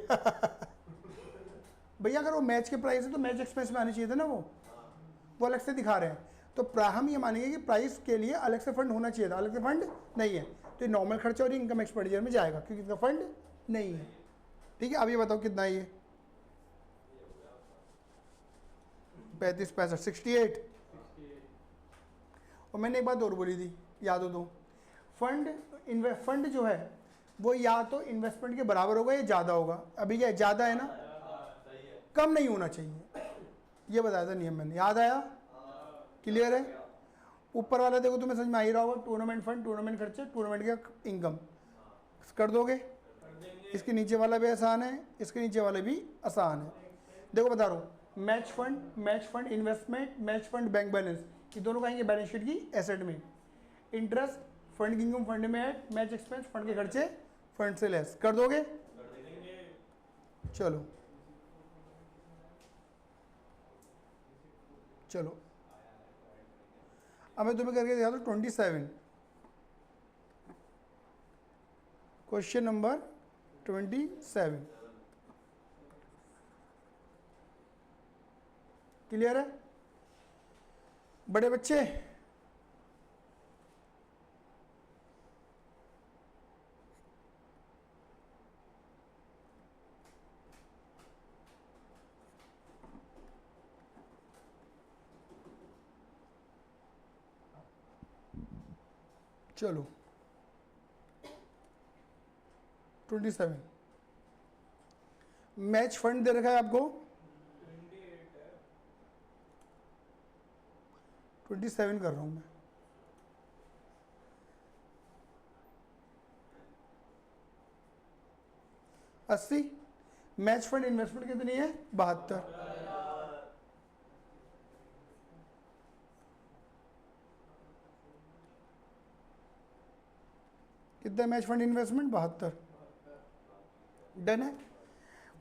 भैया अगर वो मैच के प्राइस है तो मैच एक्सपेंस में आनी चाहिए था ना, वो अलग से दिखा रहे हैं। तो हम ये मानेंगे कि प्राइस के लिए अलग से फंड होना चाहिए था, अलग से फंड नहीं है, तो ये नॉर्मल खर्चा और इनकम एक्सपेंडिचर में जाएगा क्योंकि इसका फंड नहीं है। ठीक है, अब ये बताओ कितना है ये 35 65 68। और मैंने एक बात और बोली थी, याद हो तो, फंड जो है वो या तो इन्वेस्टमेंट के बराबर होगा या ज़्यादा होगा। अभी क्या ज़्यादा है ना, सही है। कम नहीं होना चाहिए, ये बताया था नियम मैंने, याद आया? क्लियर है? ऊपर वाला देखो तुम्हें समझ में आ ही रहा होगा, टूर्नामेंट फंड, टूर्नामेंट खर्चे, टूर्नामेंट का इनकम कर दोगे। इसके नीचे वाला भी आसान है, इसके नीचे वाला भी आसान है। देखो बता रहा हूँ, match fund investment, match fund bank balance, ये दोनों कहेंगे बैलेंस शीट की एसेट में। इंटरेस्ट फंड की इनकम फंड में ऐड, मैच एक्सपेंस फंड के खर्चे फंड से लेस कर दोगे। चलो चलो अब मैं तुम्हें करके दिखा दूँ 27, क्वेश्चन नंबर 27। क्लियर है बड़े बच्चे? चलो 27 मैच फंड दे रखा है आपको 27 कर रहा हूं मैं। अस्सी मैच फंड इन्वेस्टमेंट कितनी है 72। कितना मैच फंड इन्वेस्टमेंट 72, डन है।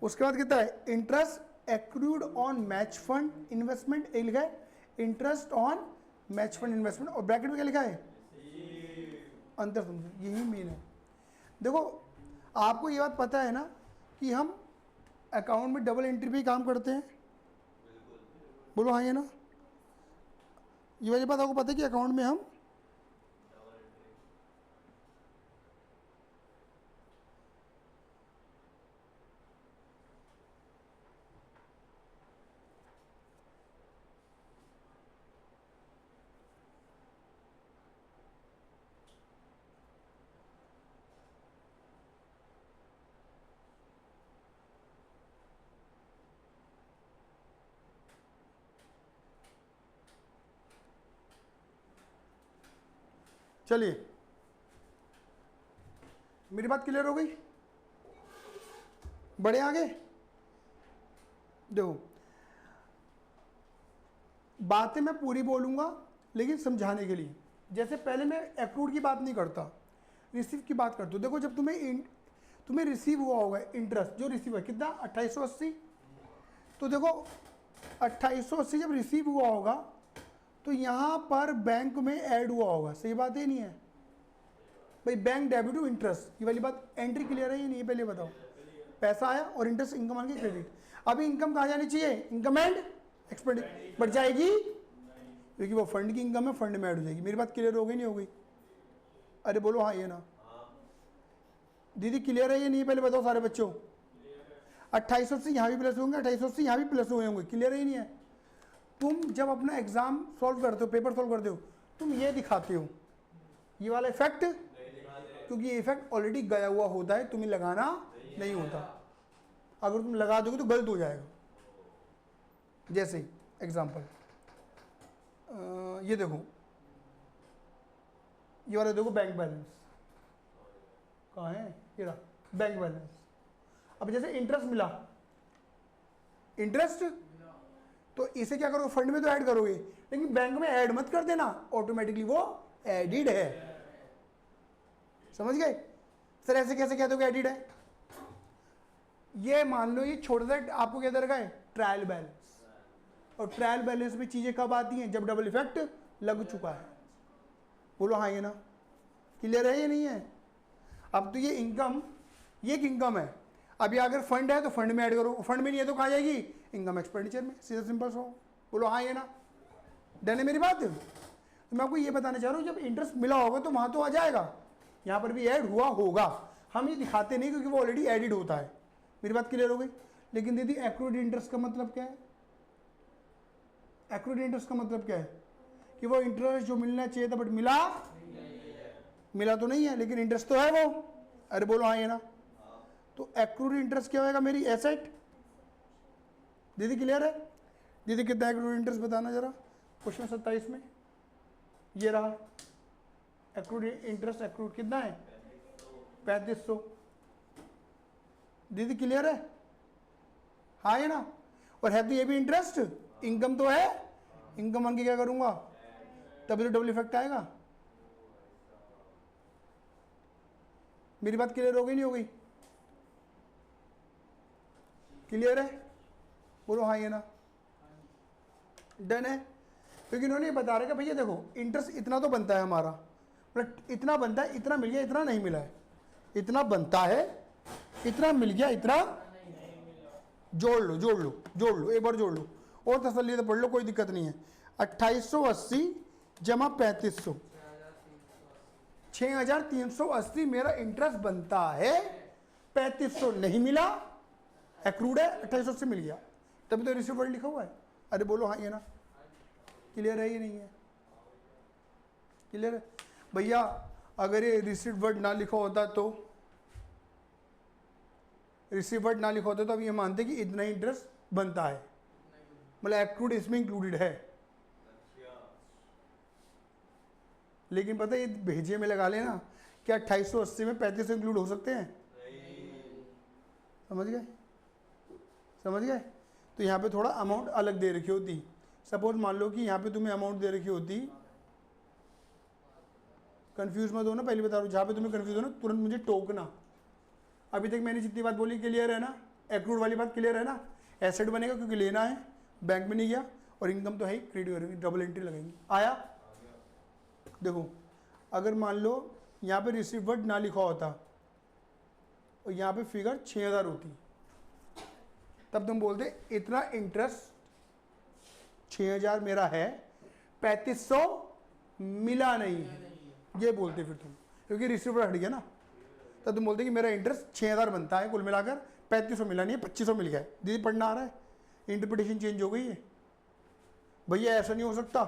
उसके बाद कितना है interest accrued on match fund investment, लिखा है interest on match fund investment, और ब्रैकेट में क्या लिखा है अंतर समझो, यही मेन है। देखो आपको ये बात पता है ना कि हम अकाउंट में डबल एंट्री पे ही काम करते हैं, बोलो हाँ ये ना, ये वाली बात आपको पता है कि अकाउंट में हम चलिए मेरी बात क्लियर हो गई बड़े आगे। देखो बातें मैं पूरी बोलूंगा लेकिन समझाने के लिए, जैसे पहले मैं एक्रूड की बात नहीं करता, रिसीव की बात करता हूँ। देखो जब तुम्हें रिसीव हुआ होगा इंटरेस्ट, जो रिसीव है कितना 2880, तो देखो 2880 जब रिसीव हुआ होगा तो यहाँ पर बैंक में ऐड हुआ होगा, सही बात है नहीं है भाई, बैंक डेबिट टू इंटरेस्ट, ये वाली बात एंट्री क्लियर है या नहीं पहले बताओ। पैसा आया और इंटरेस्ट इनकम आने क्रेडिट, अभी इनकम कहाँ जानी चाहिए इनकम एंड एक्सपेंडिचर, बढ़ जाएगी क्योंकि वो फंड की इनकम है, फंड में ऐड हो जाएगी। मेरी बात क्लियर हो गई नहीं हो गई? अरे बोलो हाँ ये ना, दीदी क्लियर है ये नहीं पहले बताओ सारे बच्चों। 2880 यहाँ भी प्लस होंगे, 2880 यहाँ भी प्लस हुए होंगे, क्लियर है ही नहीं है? तुम जब अपना एग्जाम सॉल्व करते हो, पेपर सॉल्व करते हो, तुम ये दिखाते हो ये वाला इफेक्ट, क्योंकि ये इफेक्ट ऑलरेडी गया हुआ होता है, तुम्हें लगाना नहीं होता। अगर तुम लगा दोगे तो गलत हो जाएगा। जैसे एग्जांपल ये देखो, ये वाला देखो बैंक बैलेंस कहाँ है, ये रहा बैंक बैलेंस। अब जैसे इंटरेस्ट मिला, इंटरेस्ट तो इसे क्या करोगे फंड में तो ऐड करोगे, लेकिन बैंक में ऐड मत कर देना, ऑटोमेटिकली वो एडिड है। समझ गए सर? ऐसे कैसे कह दोगे एडिड है? ये मान लो ये छोटा सा आपको क्या दे रखा है ट्रायल बैलेंस, और ट्रायल बैलेंस में चीजें कब आती हैं जब डबल इफेक्ट लग चुका है। बोलो हाँ ये ना, क्लियर है ये नहीं है? अब तो ये इनकम, ये एक इनकम है, अभी अगर फंड है तो फंड में ऐड करो, फंड में नहीं है तो कहाँ जाएगी इनकम एक्सपेंडिचर में, सीधा सिंपल सो। बोलो हाँ ये ना, डन है मेरी बात? तो मैं आपको ये बताना चाह रहा हूँ, जब इंटरेस्ट मिला होगा तो वहाँ तो आ जाएगा, यहाँ पर भी ऐड हुआ होगा, हम ये दिखाते नहीं क्योंकि वो ऑलरेडी एडिड होता है। मेरी बात क्लियर हो गई? लेकिन दीदी एक्रूड इंटरेस्ट का मतलब क्या है? एक्रूड इंटरेस्ट का मतलब क्या है? कि वो इंटरेस्ट जो मिलना चाहिए था बट मिला तो नहीं है, लेकिन इंटरेस्ट तो है वो। अरे बोलो हाँ ये ना। तो एक्रूड इंटरेस्ट क्या होगा? मेरी एसेट। दीदी क्लियर है? दीदी कितना एक्रूड इंटरेस्ट बताना जरा, क्वेश्चन 27 में ये रहा एक्रूड इंटरेस्ट। एक्रूड कितना है? 3500। दीदी क्लियर है? हाँ है ना? और है तो ये भी इंटरेस्ट, इनकम तो है, इनकम मान के क्या करूंगा? तभी तो डबल इफेक्ट आएगा। मेरी बात क्लियर हो गई नहीं हो गई? क्लियर है? बोलो हाँ ये ना। डन है? क्योंकि इन्होंने ये बता रहे कि भैया देखो इंटरेस्ट इतना तो बनता है हमारा, बट इतना बनता है, इतना मिल गया, इतना नहीं मिला है, इतना बनता है, इतना मिल गया, इतना जोड़ लो एक बार जोड़ लो और तसल्ली से पढ़ लो, कोई दिक्कत नहीं है। 2880 जमा 3500, 6380 मेरा इंटरेस्ट बनता है, 3500 नहीं मिला, एक्रूड है, 2880 मिल गया, तभी तो रिसीव वर्ड लिखा हुआ है। अरे बोलो हाँ ये ना। क्लियर है? ये नहीं है? क्लियर है भैया? अगर ये रिसीव वर्ड ना लिखा होता तो, रिसीव वर्ड ना लिखा होता तो अब ये मानते कि इतना इंटरेस्ट बनता है, मतलब एक्रूड इसमें इंक्लूडेड है। लेकिन पता है ये भेजे में लगा लेना, क्या 2880 में 3500 इंक्लूड हो सकते हैं? समझ गए? समझ गए? तो यहाँ पे थोड़ा अमाउंट अलग दे रखी होती। सपोज मान लो कि यहाँ पे तुम्हें अमाउंट दे रखी होती, कंफ्यूज मत हो ना, पहले बता रहा हूँ, जहाँ पे तुम्हें कंफ्यूज हो ना तुरंत मुझे टोकना। अभी तक मैंने जितनी बात बोली क्लियर है ना? एक्रूड वाली बात क्लियर है ना? एसेट बनेगा क्योंकि लेना है, बैंक में नहीं गया, और इनकम तो है ही, क्रेडिट डबल एंट्री लगेंगे। आया? देखो अगर मान लो यहाँ पे रिसीवर्ड ना लिखा होता और यहाँ पे फिगर 6000 होती, तब तुम बोलते इतना इंटरेस्ट 6000 मेरा है, 3500 मिला नहीं है, ये बोलते फिर तुम, क्योंकि रिसीवर्ड हट गया ना, तब तुम बोलते कि मेरा इंटरेस्ट 6000 बनता है, कुल मिलाकर 3500 मिला नहीं है, 2500 मिल गया है। दीदी पढ़ना आ रहा है? इंटरप्रिटेशन चेंज हो गई है भैया, ऐसा नहीं हो सकता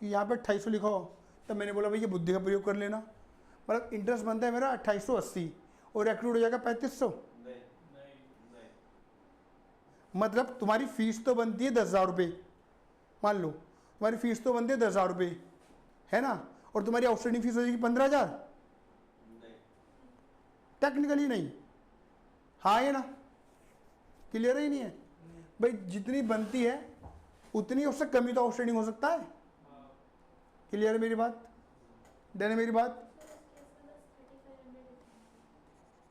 कि यहाँ पे 2800 लिखा हो। तब मैंने बोला भैया बुद्धि का प्रयोग कर लेना, मतलब इंटरेस्ट बनता है मेरा 2880 और एक्रूड हो जाएगा 3500। मतलब तुम्हारी फीस तो बनती है 10,000 रुपये, मान लो तुम्हारी फीस तो बनती है 10,000 रुपये, है ना, और तुम्हारी आउटस्टैंडिंग फीस हो जाएगी 15,000। टेक्निकली नहीं, हाँ है ना? क्लियर ही नहीं है भाई? जितनी बनती है उतनी, उससे कमी तो आउटस्टैंडिंग हो सकता है। क्लियर है मेरी बात? डन है मेरी बात?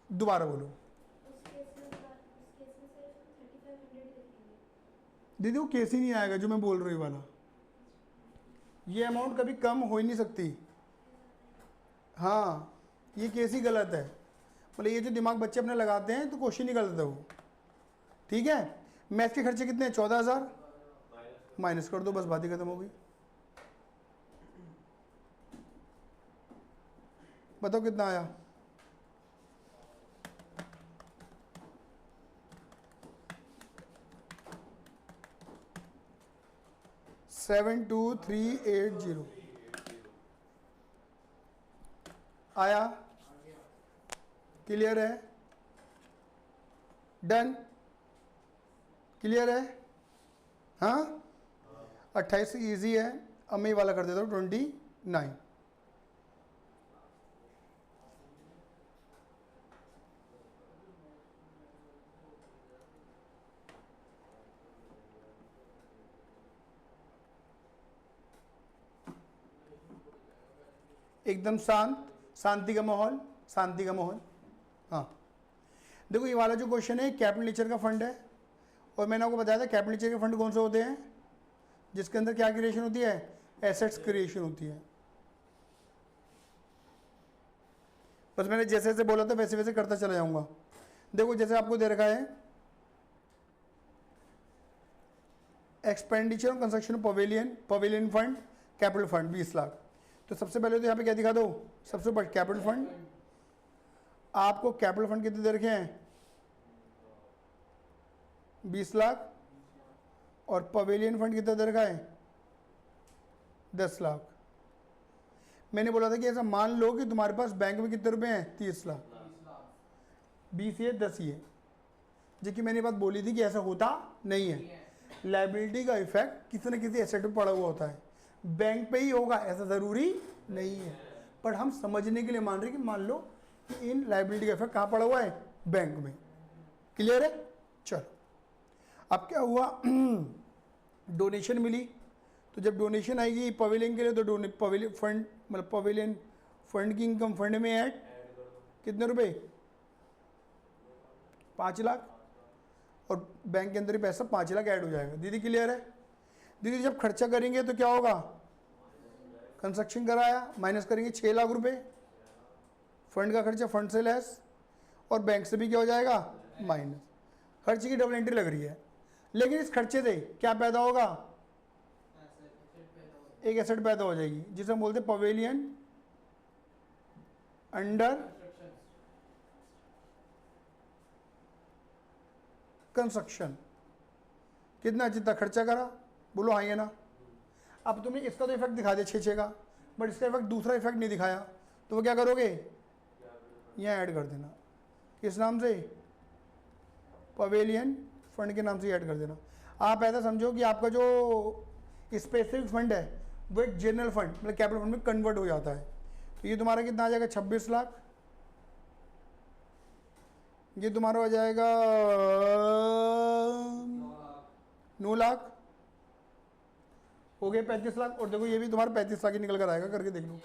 दोबारा बोलो दीदी, वो केस ही नहीं आएगा जो मैं बोल रही वाला, ये अमाउंट कभी कम हो ही नहीं सकती। हाँ ये केस ही गलत है, मतलब ये जो दिमाग बच्चे अपने लगाते हैं तो क्वेश्चन ही गलत है वो। ठीक है? मैथ के खर्चे कितने हैं? 14,000 माइनस कर दो, बस बात ही खत्म हो गई। बताओ कितना आया? सेवन 72380 आया? क्लियर है? डन? क्लियर है? हाँ 28 इजी है, अब मैं ये वाला कर देता हूँ 29। एकदम शांत, शांति का माहौल, शांति का माहौल। हाँ देखो ये वाला जो क्वेश्चन है कैपिटल नेचर का फंड है, और मैंने आपको बताया था कैपिटल नेचर के फंड कौन से होते हैं? जिसके अंदर क्या क्रिएशन होती है? एसेट्स क्रिएशन होती है। बस मैंने जैसे जैसे बोला था वैसे वैसे करता चला जाऊंगा। देखो जैसे आपको दे रखा है expenditure on construction pavilion, pavilion fund, capital fund 20 lakh. तो सबसे पहले तो यहाँ पे क्या दिखा दो, सबसे ऊपर कैपिटल फंड। आपको कैपिटल फंड कितने दे रखे हैं, 20 लाख, और पवेलियन फंड कितना दे रखा है, 10 लाख। मैंने बोला था कि ऐसा मान लो कि तुम्हारे पास बैंक में कितने रुपए हैं, 30 लाख, 20 ये 10 ये, जबकि मैंने बात बोली थी कि ऐसा होता नहीं है। लायबिलिटी का इफेक्ट किसी न किसी एसेट पे पड़ा हुआ होता है, बैंक पे ही होगा ऐसा ज़रूरी नहीं है, पर हम समझने के लिए मान रहे हैं कि मान लो कि इन लायबिलिटी का इफेक्ट कहाँ पड़ा हुआ है, बैंक में। क्लियर है? चलो अब क्या हुआ, डोनेशन मिली, तो जब डोनेशन आएगी पवेलियन के लिए तो पवेलियन फंड, मतलब पवेलियन फंड की इनकम फंड में ऐड कितने रुपए, 5 लाख, और बैंक के अंदर ही पैसा 5 लाख ऐड हो जाएगा। दीदी क्लियर है? दीदी जब खर्चा करेंगे तो क्या होगा, कंस्ट्रक्शन कराया माइनस करेंगे 6 लाख रुपए, फंड का खर्चा फंड से लेस, और बैंक से भी क्या हो जाएगा, माइनस। खर्चे की डबल एंट्री लग रही है, लेकिन इस खर्चे से क्या पैदा होगा, एक एसेट पैदा हो जाएगी जिसे हम बोलते हैं पवेलियन अंडर कंस्ट्रक्शन। कितना जितना खर्चा करा, बोलो हाँ या ना। अब तुमने इसका तो इफेक्ट दिखा दिया 6 का, बट इसका इफेक्ट दूसरा इफेक्ट नहीं दिखाया, तो वो क्या करोगे, यहाँ ऐड कर देना, किस नाम से, पवेलियन फंड के नाम से ऐड कर देना। आप ऐसा समझो कि आपका जो स्पेसिफिक फंड है वो एक जनरल फंड मतलब कैपिटल फंड में कन्वर्ट हो जाता है। तो ये तुम्हारा कितना आ जाएगा, 26 लाख, ये तुम्हारा हो जाएगा 9 लाख, हो गए 35 लाख। और देखो ये भी तुम्हारा 35 लाख ही निकल कर आएगा, करके देख लो,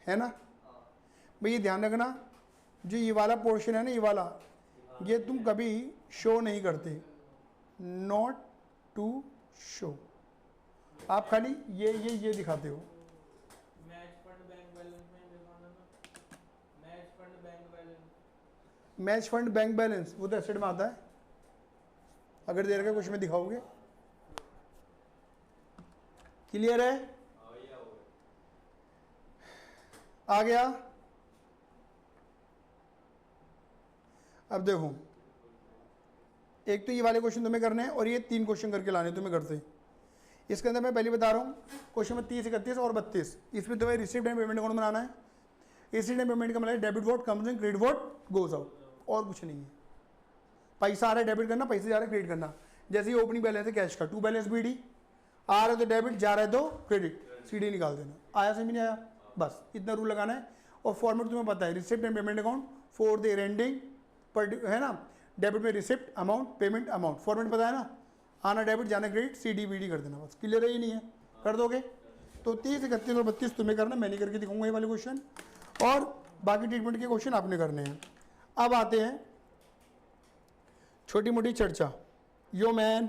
है ना भाई। ये ध्यान रखना, जो ये वाला पोर्शन है ना, ये वाला, ये तुम कभी शो नहीं करते, नॉट टू शो, आप खाली ये दिखाते हो। मैच फंड बैंक बैलेंस में दिखाना ना, match fund bank balance, match fund bank balance वो तो एसेट में आता है, अगर दे रखा कुछ में दिखाओगे। क्लियर है? आ गया? अब देखो, एक तो ये वाले क्वेश्चन तुम्हें करने हैं और ये 3 क्वेश्चन करके लाने तुम्हें घर से। इसके अंदर मैं पहले बता रहा हूँ, क्वेश्चन में 30, 31 और 32, इसमें तुम्हें रिसिप्ट एंड पेमेंट अकाउंट बनाना है। रिसिप्ट एंड पेमेंट का मतलब debit vote comes in, credit vote goes out, और कुछ नहीं है। पैसा आ रहा है डेबिट करना, पैसे जा रहा है क्रेडिट करना। जैसे ही ओपनिंग बैलेंस है कैश का, टू बैलेंस बीडी, आ रहा है तो डेबिट, जा रहा है तो क्रेडिट, सीडी निकाल देना। आया समझ नहीं आया? बस इतना रूल लगाना है। और फॉर्मेट तुम्हें पता है, receipt and payment account for the ending पर, है ना, डेबिट में receipt amount, payment amount, format पता है ना, आना डेबिट जाना क्रेडिट, सीडी बीडी कर देना। बस क्लियर है ही नहीं है? कर दोगे? तो 30, 31 और 32 तुम्हें करना, मैं नहीं करके दिखाऊंगा ये वाले क्वेश्चन, और बाकी ट्रीटमेंट के क्वेश्चन आपने करने हैं। अब आते हैं छोटी मोटी चर्चा। यो मैन,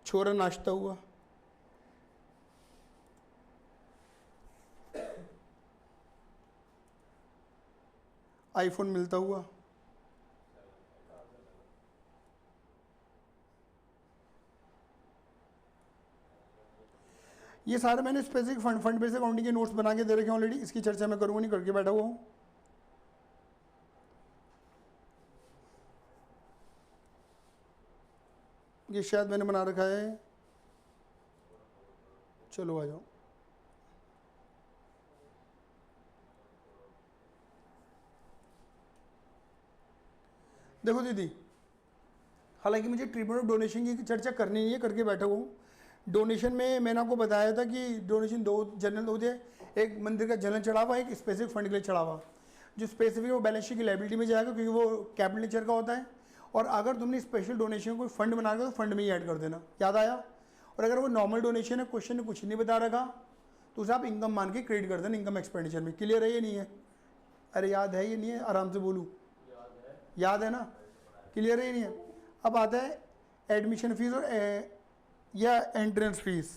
छोरा नाश्ता हुआ, आईफोन मिलता हुआ, ये सारे मैंने स्पेसिफिक फंड बेस्ड अकाउंटिंग के नोट्स बना के दे रखे ऑलरेडी, इसकी चर्चा मैं करूँगा नहीं, करके बैठा हुआ हूँ। ये शायद मैंने बना रखा है, चलो आ जाओ। देखो दीदी, हालांकि मुझे ट्रीटमेंट ऑफ डोनेशन की चर्चा करनी नहीं है, करके बैठा हुआ हूँ। डोनेशन में मैंने आपको बताया था कि डोनेशन 2 जनरल होते हैं, एक मंदिर का जनरल चढ़ावा, एक स्पेसिफिक फंड के लिए चढ़ावा। जो स्पेसिफिक वो बैलेंस शीट की लायबिलिटी में जाएगा क्योंकि वो कैपिटल नेचर का होता है, और अगर तुमने स्पेशल डोनेशन कोई फंड बना रखा तो फंड में ही ऐड कर देना। याद आया? और अगर वो नॉर्मल डोनेशन है, क्वेश्चन ने कुछ नहीं बता रखा, तो उसे आप इनकम मान के क्रेडिट कर देना इनकम एक्सपेंडिचर में। क्लियर है ये नहीं है? अरे याद है ये नहीं है? आराम से बोलूँ, याद है ना? क्लियर है ये नहीं है? अब आता है एडमिशन फीस और या एंट्रेंस फीस।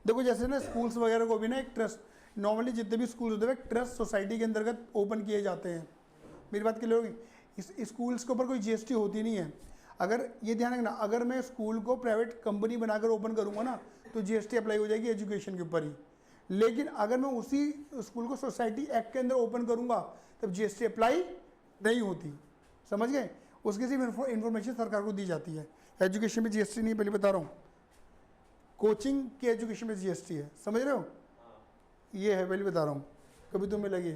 देखो जैसे ना स्कूल्स वगैरह को भी ना एक ट्रस्ट, नॉर्मली जितने भी स्कूल्स होते हैं एक ट्रस्ट सोसाइटी के अंतर्गत ओपन किए जाते हैं। मेरी बात क्लियर होगी? इस स्कूल्स के ऊपर कोई जीएसटी होती नहीं है। अगर ये ध्यान रखना, अगर मैं स्कूल को प्राइवेट कंपनी बनाकर ओपन करूँगा ना तो जीएसटी अप्लाई हो जाएगी एजुकेशन के ऊपर ही। लेकिन अगर मैं उसी स्कूल को सोसाइटी एक्ट के अंदर ओपन करूँगा तब जीएसटी अप्लाई नहीं होती। समझ गए? उसकी सिर्फ इन्फॉर्मेशन सरकार को दी जाती है। एजुकेशन में जीएसटी नहीं, पहले बता रहा हूँ। कोचिंग की एजुकेशन में जीएसटी है, समझ रहे हो? ये है, पहले बता रहा हूँ, कभी तुम्हें लगे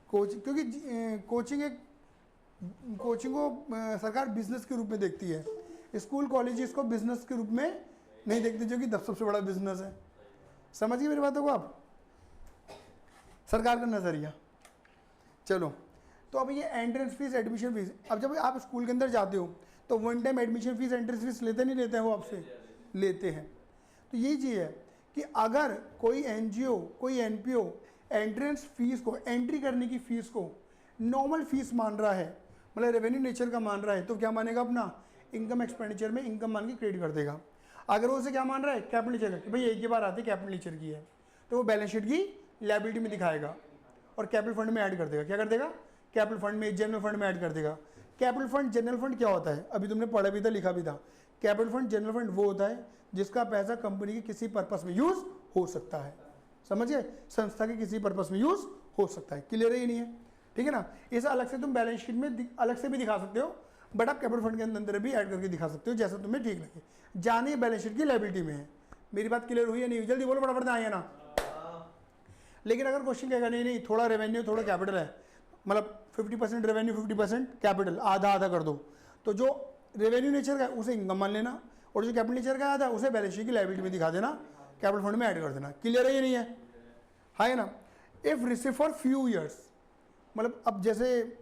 कोचिंग, क्योंकि कोचिंग को सरकार बिजनेस के रूप में देखती है। स्कूल कॉलेज को बिजनेस के रूप में नहीं देखते, जो कि सबसे बड़ा बिजनेस है। समझिए मेरी बातों को आप, सरकार का नज़रिया। चलो, तो अब ये एंट्रेंस फीस, एडमिशन फीस, अब जब आप स्कूल के अंदर जाते हो तो one time admission fees, entrance fees लेते नहीं लेते हैं? वो आपसे लेते हैं। तो यही चीज़ है कि अगर कोई एनजीओ, कोई एनपीओ एंट्रेंस फीस को, एंट्री करने की फीस को नॉर्मल फीस मान रहा है, मतलब रेवेन्यू नेचर का मान रहा है, तो क्या मानेगा? अपना इनकम एक्सपेंडिचर में इनकम मान के क्रेडिट कर देगा। अगर वो उसे क्या मान रहा है? कैपिटल नेचर का, भाई एक ही बार आती है कैपिटल नेचर की है, तो वो बैलेंस शीट की लायबिलिटी में दिखाएगा और कैपिटल फंड में ऐड कर देगा। क्या कर देगा? कैपिटल फंड में, जनरल फंड में ऐड कर देगा। कैपिटल फंड, जनरल फंड क्या होता है? अभी तुमने पढ़ा भी था, लिखा भी था। कैपिटल फंड, जनरल फंड वो होता है जिसका पैसा कंपनी के किसी पर्पस में यूज हो सकता है। समझिए? संस्था के किसी पर्पस में यूज हो सकता है। क्लियर ही नहीं है? ठीक है ना? इसे अलग से तुम बैलेंस शीट में अलग से भी दिखा सकते हो, बट आप कैपिटल फंड के अंदर भी ऐड करके दिखा सकते हो, जैसा तुम्हें ठीक लगे। जाने बैलेंस शीट की लायबिलिटी में है। मेरी बात क्लियर हुई या नहीं? जल्दी बोलो, फटाफट आइए ना। लेकिन अगर क्वेश्चन कहेगा नहीं थोड़ा रेवेन्यू थोड़ा कैपिटल है, मतलब 50% रेवेन्यू 50% कैपिटल, आधा आधा कर दो, तो जो रेवेन्यू नेचर का है उसे इनकम मान लेना, और जो कैपिटल नेचर का आया था उसे बैलेंस शीट की लायबिलिटी में दिखा देना, कैपिटल फंड में ऐड कर देना। क्लियर है या नहीं है? हाँ है ना? If receive for few years, मतलब अब जैसे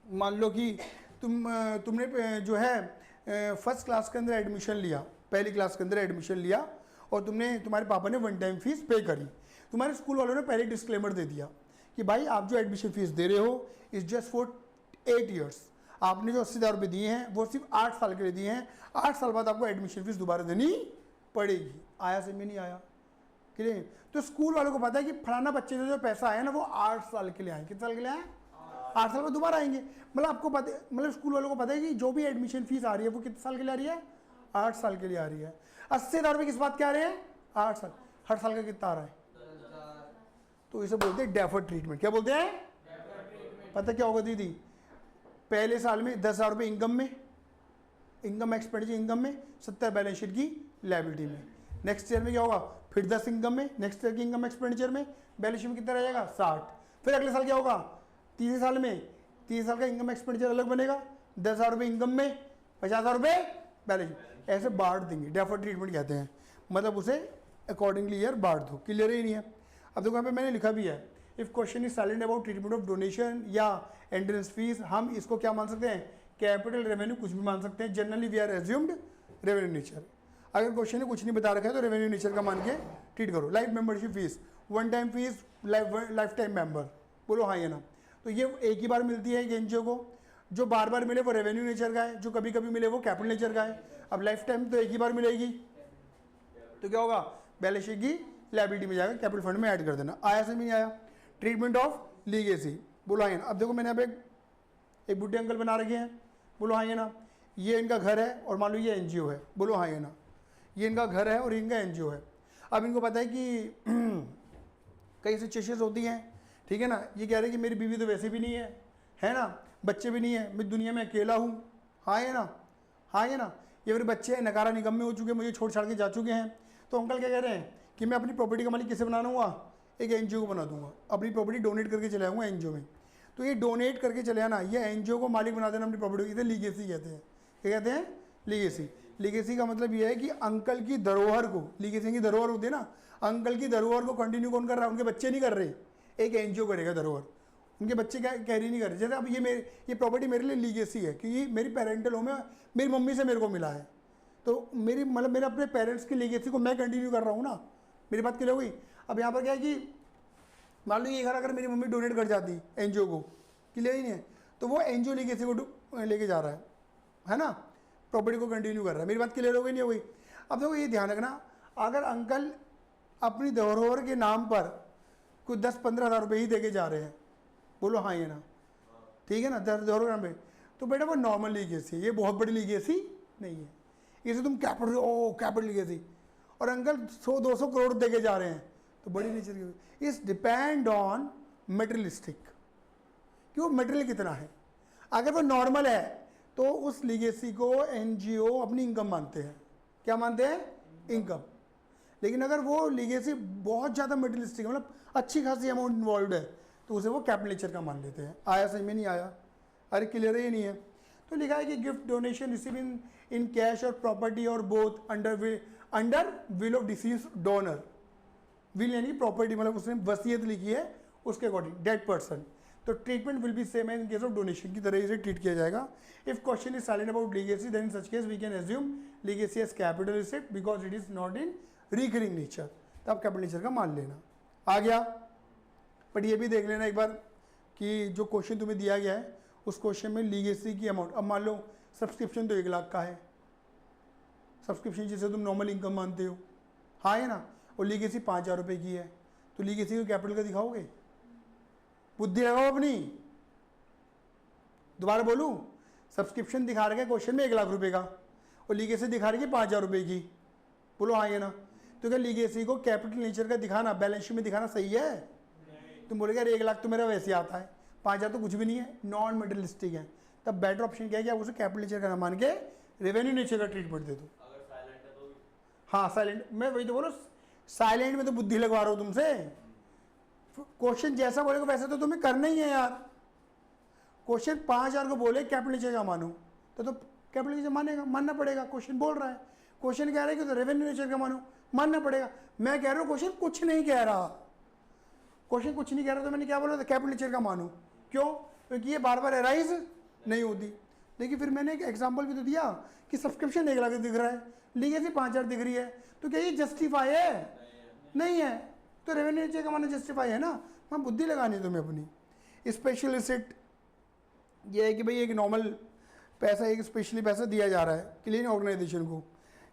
मान लो कि तुमने जो है फर्स्ट क्लास के अंदर एडमिशन लिया, पहली क्लास के अंदर एडमिशन लिया, और तुम्हारे पापा ने वन टाइम फीस पे करी। तुम्हारे स्कूल वालों ने पहले डिस्क्लेमर दे दिया कि भाई आप जो एडमिशन फीस दे रहे हो इज जस्ट फॉर 8 ईयर्स। आपने जो 80,000 रुपये दिए हैं वो सिर्फ 8 साल के लिए दिए हैं। 8 साल बाद आपको एडमिशन फीस दोबारा देनी पड़ेगी। आया से में नहीं आया? क्लियर? तो स्कूल वालों को पता है कि फलाना बच्चे से जो पैसा आया ना वो 8 साल के लिए आए। कितने साल के लिए आए? 8 साल बाद दोबारा आएंगे। मतलब आपको पता, मतलब स्कूल वालों को पता है कि जो भी एडमिशन फीस आ रही है वो कितने साल के लिए आ रही है? 8 साल के लिए आ रही है। 80,000 रुपये किस बात के आ रहे हैं? 8 साल। हर साल का कितना आ रहा है? तो इसे बोलते हैं डेफर्ड ट्रीटमेंट। क्या बोलते हैं? पता क्या होगा दीदी? पहले साल में 10,000 रुपये इनकम में, इनकम एक्सपेंडिचर इनकम में, 70 बैलेंस शीट की लायबिलिटी में। नेक्स्ट ईयर में क्या होगा? फिर 10 इनकम में, नेक्स्ट ईयर की इनकम एक्सपेंडिचर में बैलेंस शीट में कितना रहेगा? 60। फिर अगले साल क्या होगा? तीसरे साल में, तीसरे साल का इनकम एक्सपेंडिचर अलग बनेगा, 10,000 रुपये इनकम में, 50,000 रुपये बैलेंस शीट। ऐसे बांट देंगे, डेफर्ड ट्रीटमेंट कहते हैं। मतलब उसे अकॉर्डिंगली ईयर बांट दो। क्लियर ही नहीं है? अब देखो यहाँ पे मैंने लिखा भी है, if question is silent about treatment of donation या एंट्रेंस फीस, हम इसको क्या मान सकते हैं? कैपिटल रेवेन्यू कुछ भी मान सकते हैं। Generally we are assumed revenue nature. अगर क्वेश्चन ने कुछ नहीं बता रखा है तो रेवेन्यू नेचर का मान के ट्रीट करो। Life membership fees, one time fees, life time member, बोलो हाँ या ना? तो ये एक ही बार मिलती है एक एनजीओ को। जो बार बार मिले वो रेवेन्यू नेचर का है, जो कभी कभी मिले वो कैपिटल नेचर का है। अब लाइफ टाइम तो एक ही बार मिलेगी, तो क्या होगा? बैलेंस शीट की लायबिलिटी में जाएगा, कैपिटल फंड में ऐड कर देना। आया से नहीं आया? ट्रीटमेंट ऑफ लीगेसी, बोलो हाँ या ना? अब देखो मैंने यहाँ पे एक बुढ़े अंकल बना रखे हैं, बोलो हाँ या ना? ये इनका घर है और मान लो ये एनजीओ है, बोलो हाँ या ना? ये इनका घर है और इनका एनजीओ है। अब इनको पता है कि कई सिचुएशंस होती हैं, ठीक है ना? ये कह रहे हैं कि मेरी बीवी तो वैसे भी नहीं है ना? बच्चे भी नहीं है, मैं दुनिया में अकेला हूँ, हाँ या ना? हाँ या ना? ये मेरे बच्चे नकारा निगम में हो चुके हैं, मुझे छोड़ छाड़ के जा चुके हैं। तो अंकल क्या कह रहे हैं कि मैं अपनी प्रॉपर्टी का मालिक किसे बना दूँगा? एक एनजीओ को बना दूंगा। अपनी प्रॉपर्टी डोनेट करके चले आऊँगा एनजीओ में। तो ये डोनेट करके चले आना, ये एनजीओ को मालिक बना देना अपनी प्रॉपर्टी, इसे लीगेसी कहते हैं। क्या कहते हैं? लीगेसी। लीगेसी का मतलब ये है कि अंकल की धरोहर को, लीगेसी की धरोहर होती है ना, अंकल की धरोहर को कंटिन्यू कौन कर रहा है? उनके बच्चे नहीं कर रहे, एक एनजीओ करेगा धरोहर। उनके बच्चे क्या कैरी नहीं कर रहे। जैसे अब ये प्रॉपर्टी मेरे लिए लीगेसी है क्योंकि मेरी पेरेंटल होम है, मेरी मम्मी से मेरे को मिला है, तो मेरी मतलब मेरे अपने पेरेंट्स की लीगेसी को मैं कंटिन्यू कर रहा हूँ ना। मेरी बात क्लियर हो गई? अब यहाँ पर क्या है कि मान लो ये घर अगर मेरी मम्मी डोनेट कर जाती एनजीओ को, क्लियर ही नहीं है, तो वो एनजीओ लीगेसी को लेके जा रहा है ना? प्रॉपर्टी को कंटिन्यू कर रहा है। मेरी बात क्लियर हो गई नहीं हो गई? अब देखो ये ध्यान रखना, अगर अंकल अपनी धरोहर के नाम पर कुछ 10-15 हज़ार रुपये ही दे के जा रहे हैं, बोलो हाँ या ना? ठीक है ना? धरोहर के नाम पे, तो बेटा वो नॉर्मल लीगेसी, ये बहुत बड़ी लीगेसी नहीं है। इसे तुम कैपिटल लीगेसी और अंकल 100-200 करोड़ दे के जा रहे हैं तो बड़ी नेचर की। इस डिपेंड ऑन मटेरियलिस्टिक कि वो मटेरियल कितना है। अगर वो नॉर्मल है तो उस लीगेसी को एनजीओ अपनी इनकम मानते हैं। क्या मानते हैं? इनकम। लेकिन अगर वो लीगेसी बहुत ज़्यादा मटेरियलिस्टिक मतलब अच्छी खासी अमाउंट इन्वॉल्व है तो उसे वो कैपिटल नेचर का मान लेते हैं। आया समझ में? नहीं आया? अरे क्लियर ही नहीं है। तो लिखा है कि gift donation receive in cash और प्रॉपर्टी और both under will of deceased donor. Will यानी प्रॉपर्टी, मतलब उसने वसीयत लिखी है उसके अकॉर्डिंग, डेड पर्सन। तो treatment will be same in case of donation की तरह इसे ट्रीट किया जाएगा। If question is silent about legacy then in such case we can assume legacy as capital asset because it is not in recurring nature. तब capital nature का मान लेना। आ गया? बट ये भी देख लेना एक बार कि जो क्वेश्चन तुम्हें दिया गया है उस क्वेश्चन में लीगेसी की अमाउंट, अब मान लो सब्सक्रिप्शन तो 1 लाख का है, सब्सक्रिप्शन जिसे तुम नॉर्मल इनकम मानते हो, हाँ है ना, और लीगेसी 5,000 रुपये की है तो लीगेसी को कैपिटल का दिखाओगे? बुद्धि लगाओ अपनी। दोबारा बोलूं, सब्सक्रिप्शन दिखा रहे क्वेश्चन में 1 लाख रुपए का और लीगेसी दिखा रही है 5,000 रुपये की। बोलो हाँ ये ना। तो क्या लीगेसी को कैपिटल नेचर का दिखाना, बैलेंस शीट में दिखाना सही है? तुम बोलेगा 1 लाख तो मेरा वैसे आता है, 5,000 तो कुछ भी नहीं है, नॉन मटेरियलिस्टिक है। तब बेटर ऑप्शन क्या है कि आप उसे कैपिटल नेचर का ना मान के रेवेन्यू नेचर का ट्रीटमेंट दे दो। अगर साइलेंट है तो भी? हाँ साइलेंट, मैं वही तो बोलो, साइलेंट में तो बुद्धि लगवा रहा हूँ तुमसे। क्वेश्चन जैसा बोलेगा वैसे तो तुम्हें करना ही है यार। क्वेश्चन 5,000 को बोले कैपिटल नेचर का मानो तो कैपिटल नेचर मानना पड़ेगा। क्वेश्चन बोल रहा है, क्वेश्चन कह रहा है कि तो रेवेन्यू नेचर का मानना पड़ेगा। मैं कह रहा हूँ क्वेश्चन कुछ नहीं कह रहा, क्वेश्चन कुछ नहीं कह रहा तो मैंने क्या बोला था? कैपिटल नेचर का मानो। क्यों? क्योंकि ये बार बार एराइज नहीं होती। देखिए फिर मैंने एक एग्जांपल भी तो दिया कि सब्सक्रिप्शन 1 लाख दिख रहा है, लीगेसी 5,000 दिख रही है, तो क्या ये जस्टिफाई है? नहीं है। तो रेवेन्यू नेचर का माना जस्टिफाई है ना। मैं बुद्धि लगानी है तुम्हें अपनी। स्पेशल एसेट ये है कि भाई एक नॉर्मल पैसा, एक स्पेशली पैसा दिया जा रहा है क्लीन ऑर्गेनाइजेशन को,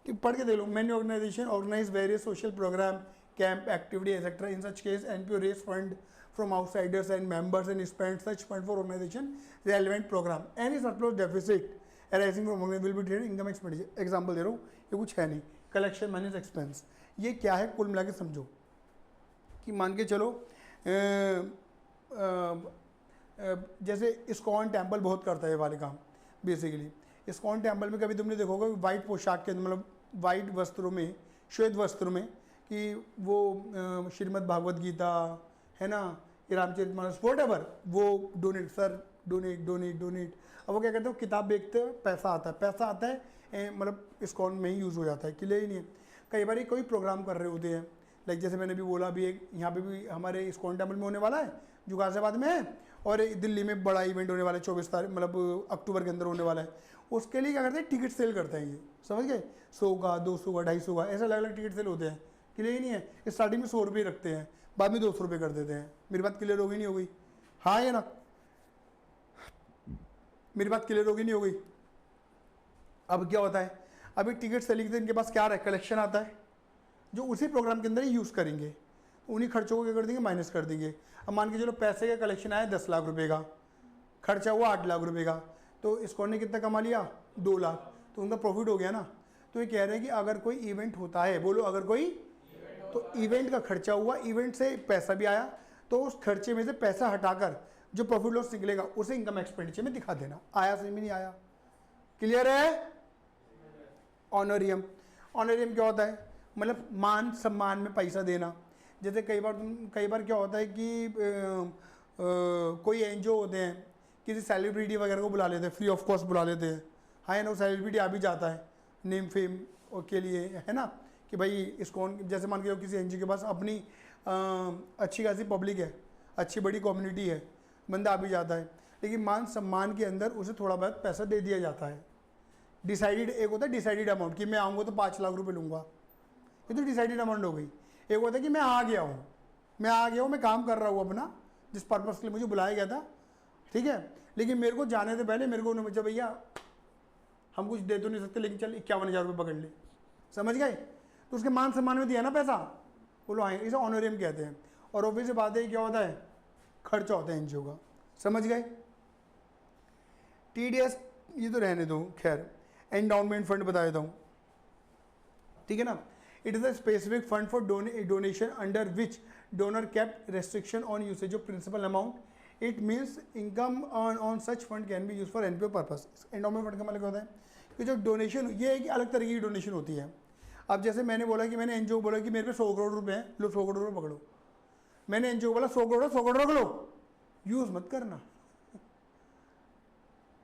कि पढ़ के दे लो। Many organisation organise various social programme, camp, activity etcetera. In such case NPO raise fund from outsiders and members and spend such fund for organization relevant program. Any surplus deficit arising from organization will be treated income expenditure. Example दे रहा हूँ, ये कुछ है नहीं, collection minus expense. ये क्या है कुल मिला के समझो कि मान के चलो जैसे इस्कॉन टेम्पल बहुत करता है ये वाले काम बेसिकली। इस्कॉन टेम्पल में कभी तुमने देखोगे वाइट पोशाक के, मतलब वाइट वस्त्रों में, श्वेत वस्त्रों में, कि वो श्रीमद् भागवत गीता है ना, ये रामचरितमानस व्हाटएवर, वो डोनेट सर, डोनेट। अब वो क्या करते हो, किताब बेचते हो, पैसा आता है मतलब इस्कॉन में ही यूज़ हो जाता है, क्लियर ही नहीं है। कई बार कोई प्रोग्राम कर रहे होते हैं, लाइक जैसे मैंने भी बोला, अभी एक यहाँ पे भी हमारे इस्कॉन टेम्पल में होने वाला है जो गाजियाबाद में है, और दिल्ली में बड़ा इवेंट होने वाला है 24 तारीख, मतलब अक्टूबर के अंदर होने वाला है। उसके लिए क्या करते हैं, टिकट सेल करते हैं। ये समझ गए? 100 का, 200 का, 250 का, ऐसे अलग अलग टिकट सेल होते हैं, क्लियर ही नहीं है। स्टार्टिंग में 100 रुपये रखते हैं, बाद में 200 रुपये कर देते हैं। मेरी बात क्लियर होगी नहीं हो गई? हाँ या ना? मेरी बात क्लियर होगी नहीं हो गई? अब क्या होता है, अभी टिकट सेलिंग से इनके पास क्या रहा है, कलेक्शन आता है जो उसी प्रोग्राम के अंदर ही यूज़ करेंगे। उन्हीं खर्चों को क्या कर देंगे, माइनस कर देंगे। अब मान के चलो पैसे का कलेक्शन आया 10 लाख रुपए का, खर्चा हुआ 8 लाख रुपए का, तो इस्कॉन ने कितना कमा लिया, 2 लाख, तो उनका प्रॉफिट हो गया ना। तो ये कह रहे हैं कि अगर कोई इवेंट होता है, बोलो अगर कोई, तो इवेंट का खर्चा हुआ, इवेंट से पैसा भी आया, तो उस खर्चे में से पैसा हटाकर जो प्रॉफिट लॉस निकलेगा उसे इनकम एक्सपेंडिचर में दिखा देना। आया समझ में नहीं आया? क्लियर है? ऑनरियम, ऑनरियम क्या होता है, मतलब मान सम्मान में पैसा देना। जैसे कई बार क्या होता है कि कोई एनजीओ होते हैं, किसी सेलिब्रिटी वगैरह को बुला लेते हैं, फ्री ऑफ कॉस्ट बुला लेते हैं, हाँ ना, सेलिब्रिटी आ भी जाता है नेम फेम के लिए, है ना, कि भाई इस्कॉन, जैसे मान के किसी एनजीओ के पास अपनी अच्छी खासी पब्लिक है, अच्छी बड़ी कम्युनिटी है, बंदा आ भी जाता है, लेकिन मान सम्मान के अंदर उसे थोड़ा बहुत पैसा दे दिया जाता है। डिसाइडेड, एक होता है डिसाइडेड अमाउंट कि मैं आऊँगा तो 5 लाख रुपए लूँगा, ये तो डिसाइडेड अमाउंट हो गई। एक होता है कि मैं आ गया हूँ, मैं काम कर रहा हूँ अपना, जिस पर्पज़ के लिए मुझे बुलाया गया था, ठीक है, लेकिन मेरे को जाने से पहले मेरे को उन्होंने पूछा, भैया हम कुछ दे तो नहीं सकते, लेकिन चल 51,000 रुपये पकड़ ले। समझ गए? तो उसके मान सम्मान में दिया ना पैसा, बोलो हाँ, इसे ऑनोरियम कहते हैं। और ऑब्वियस बात है क्या होता है, खर्चा होता है एनजीओ का। समझ गए? TDS ये तो रहने दो, खैर एंडाउनमेंट फंड बता देता हूँ, ठीक है ना। It is a specific fund for donation under which donor kept restriction on usage of principal amount. It means income on such fund can be use for NPO purpose. Endowment fund का मतलब क्या होता है कि जो donation, ये है कि अलग तरीके की डोनेशन होती है। अब जैसे मैंने बोला कि मैंने NGO बोला कि मेरे पे 100 करोड़ रुपए हैं, लो 100 करोड़ रुपये पकड़ो। मैंने NGO बोला 100 करोड़ रख लो, यूज़ मत करना।